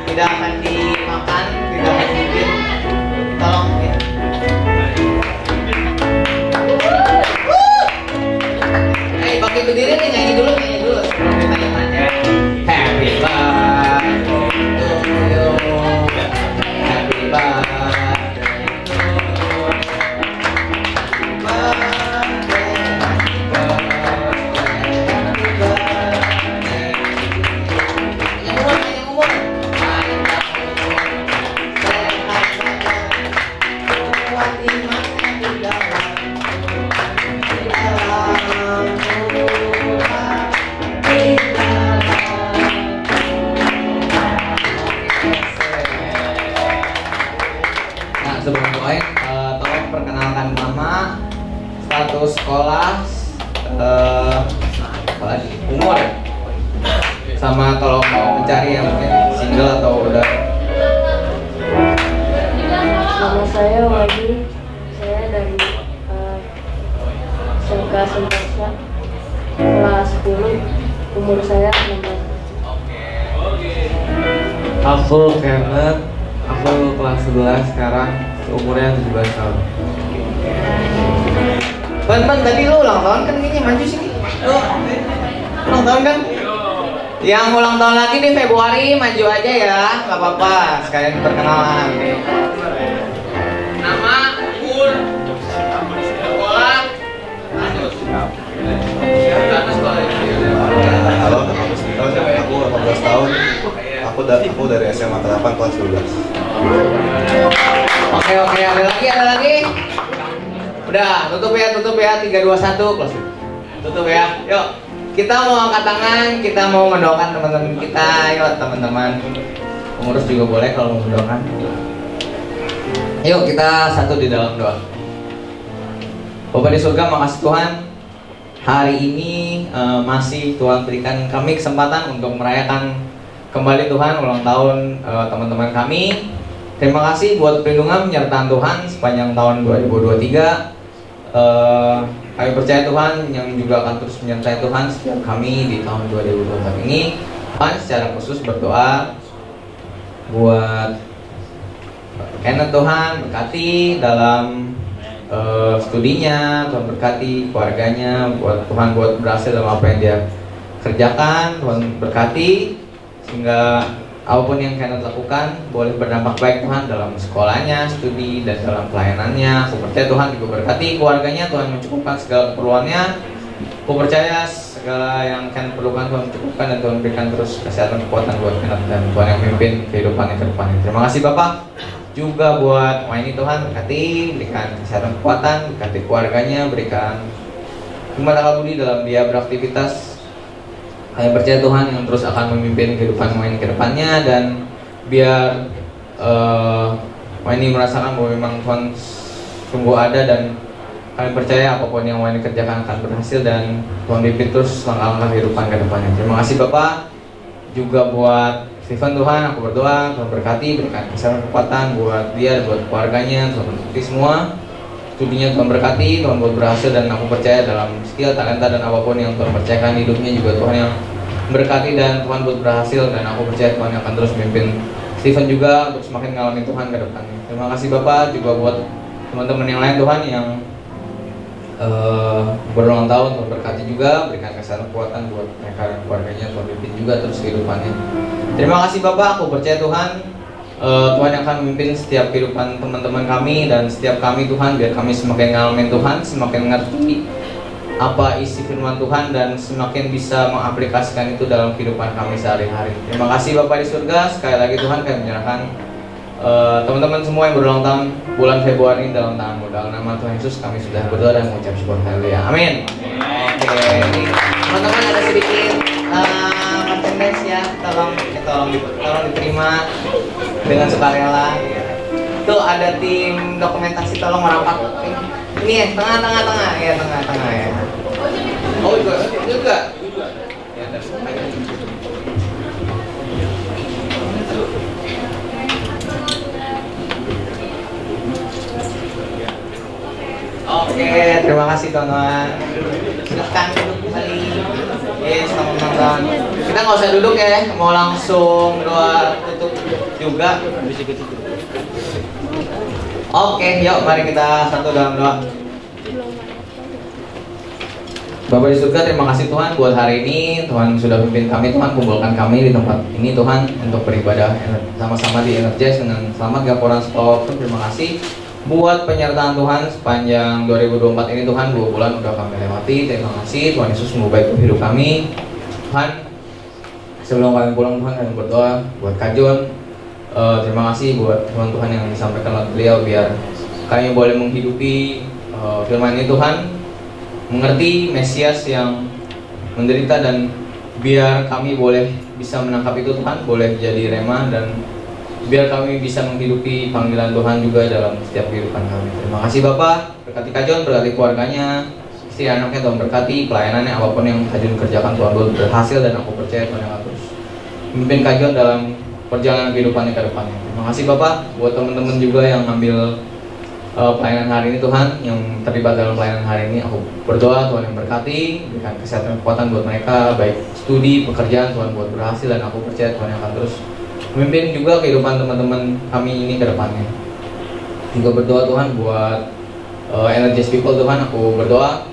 [SPEAKER 4] Tidak akan dimakan, tidak akan dibikin. Tolong ya. Pakai berdiri nih, nyanyi dulu sebelum ditanya-tanya. Happy birthday to you, happy birthday to you, happy birthday. Yang umur. Kuat iman di dalam. Sebelum doain, tolong perkenalkan nama, status sekolah, umur, sama kalau mau mencari yang mungkin single atau udah.
[SPEAKER 8] Nama saya Wadi, saya dari SMK Sempasa kelas 10, umur saya 16.
[SPEAKER 9] Aku Kenneth, aku kelas 11 sekarang, umurnya 17 tahun.
[SPEAKER 4] Ban, tadi lu ulang tahun kan, kayaknya maju sini. Lu ulang tahun kan? Yang ulang tahun lagi di Februari maju aja ya, nggak apa-apa. Sekalian perkenalan. Nama, umur, sekolah, lanjut.
[SPEAKER 10] Halo, aku 18 tahun. Aku dari SMA 8 kelas 12.
[SPEAKER 4] Oke, ada lagi. Udah, tutup ya, 3, 2, 1, close. Tutup ya. Yuk, kita mau angkat tangan, kita mau mendoakan teman-teman kita. Yuk teman-teman, pengurus juga boleh kalau mau mendoakan. Yuk kita satu di dalam doa. Bapak di surga, makasih Tuhan, hari ini masih Tuhan berikan kami kesempatan untuk merayakan kembali Tuhan ulang tahun teman-teman kami. Terima kasih buat perlindungan penyertaan Tuhan sepanjang tahun 2023. Kami percaya Tuhan yang juga akan terus menyertai Tuhan setiap kami di tahun 2024 ini. Tuhan secara khusus berdoa buat Kenneth, Tuhan berkati dalam studinya, Tuhan berkati keluarganya, buat Tuhan buat berhasil dalam apa yang dia kerjakan, Tuhan berkati sehingga apapun yang Kenneth lakukan boleh berdampak baik Tuhan dalam sekolahnya, studi, dan dalam pelayanannya. Aku percaya Tuhan juga berkati keluarganya, Tuhan mencukupkan segala keperluannya. Aku percaya segala yang Kenneth perlukan Tuhan mencukupkan, dan Tuhan berikan terus kesehatan, kekuatan buat Kenneth, dan Tuhan yang memimpin kehidupannya ke depannya. Terima kasih Bapak. Juga buat Waini, Tuhan berkati, berikan kesehatan, kekuatan, berkati keluarganya, berikan hikmat akal budi dalam dia beraktivitas. Kami percaya Tuhan yang terus akan memimpin kehidupan Waini ke depannya, dan biar Waini merasakan bahwa memang Tuhan sungguh ada, dan kami percaya apapun yang Waini kerjakan akan berhasil, dan Tuhan pimpin terus langkah-langkah kehidupan ke depannya. Terima kasih Bapak. Juga buat Stephen, Tuhan aku berdoa Tuhan berkati, berikan kesehatan, kekuatan buat dia, buat keluarganya, Tuhan berkati semua studinya, Tuhan berkati, Tuhan buat berhasil, dan aku percaya dalam skill, talenta, dan apapun yang Tuhan percayakan hidupnya juga Tuhan yang berkati, dan Tuhan buat berhasil, dan aku percaya Tuhan yang akan terus memimpin Stephen juga untuk semakin ngalamin Tuhan ke depannya. Terima kasih Bapak. Juga buat teman-teman yang lain Tuhan yang berulang tahun, Tuhan berkati juga, berikan kesehatan, kekuatan buat mereka dan keluarganya, Tuhan pimpin juga terus kehidupannya. Terima kasih Bapak. Aku percaya Tuhan Tuhan yang akan memimpin setiap kehidupan teman-teman kami dan setiap kami Tuhan, biar kami semakin ngalamin Tuhan, semakin ngerti apa isi firman Tuhan, dan semakin bisa mengaplikasikan itu dalam kehidupan kami sehari-hari. Terima kasih Bapak di surga. Sekali lagi Tuhan kami menyerahkan teman-teman semua yang berulang tahun bulan Februari dalam tangan-Mu. Dalam nama Tuhan Yesus kami sudah berdoa dan mengucap syukur. Haleluya. Amin. Oke, teman-teman ada sedikit merchandise ya, tolong diterima dengan sukarela. Itu ada tim dokumentasi, tolong merapat. Ini ya, tengah ya, tengah ya. Oh juga. Ya, Oke, terima kasih teman-teman. Silakan duduk kembali. Selamat menonton. Kita nggak usah duduk ya, mau langsung doa tutup juga. Oke, yuk mari kita satu dalam doa. Bapak di surga, terima kasih Tuhan buat hari ini. Tuhan sudah pimpin kami, Tuhan kumpulkan kami di tempat ini Tuhan untuk beribadah sama-sama di Energize dengan selamat. Gaporan stop. Terima kasih buat penyertaan Tuhan sepanjang 2024 ini Tuhan, 2 bulan udah kami lewati. Terima kasih Tuhan Yesus mengubah hidup kami Tuhan. Sebelum kami pulang Tuhan, kami berdoa buat Kak John. Terima kasih buat Tuhan yang disampaikan oleh beliau, biar kami boleh menghidupi firman ini Tuhan, mengerti Mesias yang menderita, dan biar kami boleh bisa menangkap itu Tuhan, boleh jadi rema, dan biar kami bisa menghidupi panggilan Tuhan juga dalam setiap kehidupan kami. Terima kasih Bapak, berkati Kak John, berkati keluarganya, istri anaknya, Tuhan berkati pelayanannya, apapun yang Kak John kerjakan Tuhan buat berhasil, dan aku percaya Tuhan yang terus memimpin Kak John dalam perjalanan kehidupannya ke depannya. Terima kasih Bapak, buat teman-teman juga yang ngambil pelayanan hari ini Tuhan, yang terlibat dalam pelayanan hari ini, aku berdoa Tuhan yang berkati, berikan kesehatan, kekuatan buat mereka, baik studi, pekerjaan, Tuhan buat berhasil, dan aku percaya Tuhan yang akan terus memimpin juga kehidupan teman-teman kami ini ke depannya. Juga berdoa Tuhan buat Energize People Tuhan, aku berdoa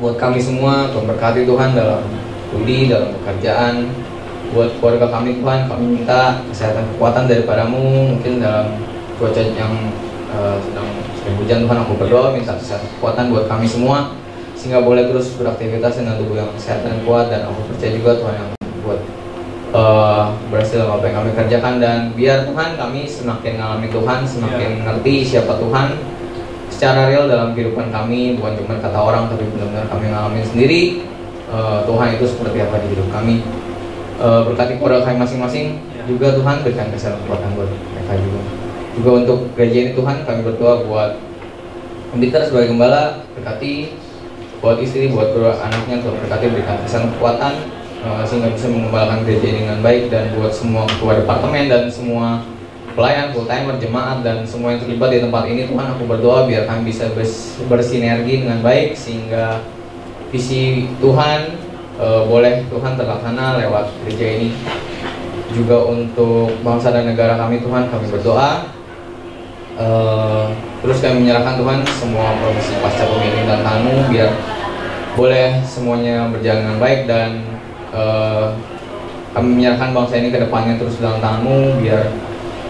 [SPEAKER 4] buat kami semua, Tuhan berkati Tuhan dalam studi, dalam pekerjaan, buat keluarga kami Tuhan, kami minta kesehatan, kekuatan daripada-Mu. Mungkin dalam cuaca yang sedang hujan Tuhan, aku berdoa minta kesehatan, kekuatan buat kami semua, sehingga boleh terus beraktivitas dengan tubuh yang sehat dan kuat, dan aku percaya juga Tuhan yang buat berhasil apa yang kami kerjakan, dan biar Tuhan kami semakin mengalami Tuhan, semakin mengerti siapa Tuhan secara real dalam kehidupan kami, bukan cuma kata orang tapi benar-benar kami mengalami sendiri Tuhan itu seperti apa di hidup kami. Berkati keluarga kami masing-masing juga Tuhan, berikan kesehatan, kekuatan buat mereka juga untuk gereja ini Tuhan. Kami berdoa buat Peter sebagai gembala, berkati buat istri, buat kedua anaknya, Tuhan berkati, berikan kesehatan, kekuatan sehingga bisa mengembalakan gereja ini dengan baik, dan buat semua ketua departemen dan semua pelayan, full timer, jemaat, dan semua yang terlibat di tempat ini. Tuhan, aku berdoa biar kami bisa bersinergi dengan baik sehingga visi Tuhan boleh Tuhan terlaksana lewat gereja ini. Juga untuk bangsa dan negara kami, Tuhan, kami berdoa. Terus kami menyerahkan Tuhan semua proses pasca pemilu dan tamu biar boleh semuanya berjalan dengan baik, dan kami menyerahkan bangsa ini ke depannya terus dalam tanganmu, biar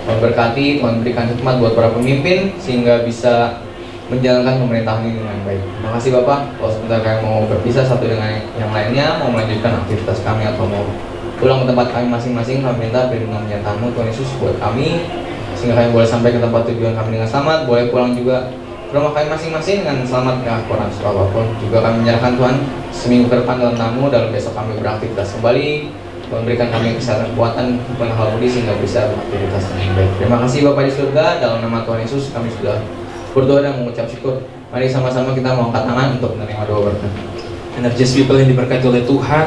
[SPEAKER 4] Tuhan berkati, Tuhan berikan hikmat buat para pemimpin sehingga bisa menjalankan pemerintahan ini dengan baik. Terima kasih Bapak. Kalau sebentar kami mau berpisah satu dengan yang lainnya, mau melanjutkan aktivitas kami atau mau pulang ke tempat kami masing-masing, kami minta perlindungan menyertamu Tuhan Yesus buat kami, sehingga kami boleh sampai ke tempat tujuan kami dengan selamat, boleh pulang juga ke rumah kami masing-masing dengan selamat, gak kurang suka apapun. Juga kami menyerahkan Tuhan seminggu ke depan dalam tamu, dalam besok kami beraktivitas kembali. Tuhan berikan kami kesehatan, kekuatan, bukan hal budi sehingga bisa beraktivitas dengan baik. Terima kasih Bapak di surga, dalam nama Tuhan Yesus kami sudah berdoa dan mengucap syukur. Mari sama-sama kita mengangkat tangan untuk menerima doa berkat.
[SPEAKER 3] Energies people yang diberkati oleh Tuhan,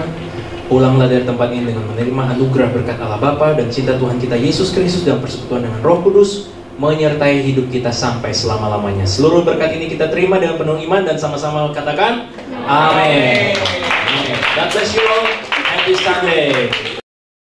[SPEAKER 3] pulanglah dari tempat ini dengan menerima anugerah berkat Allah Bapa dan cinta Tuhan kita Yesus Kristus dan persekutuan dengan Roh Kudus menyertai hidup kita sampai selama-lamanya. Seluruh berkat ini kita terima dengan penuh iman dan sama-sama katakan amin. God bless you all. Happy Sunday.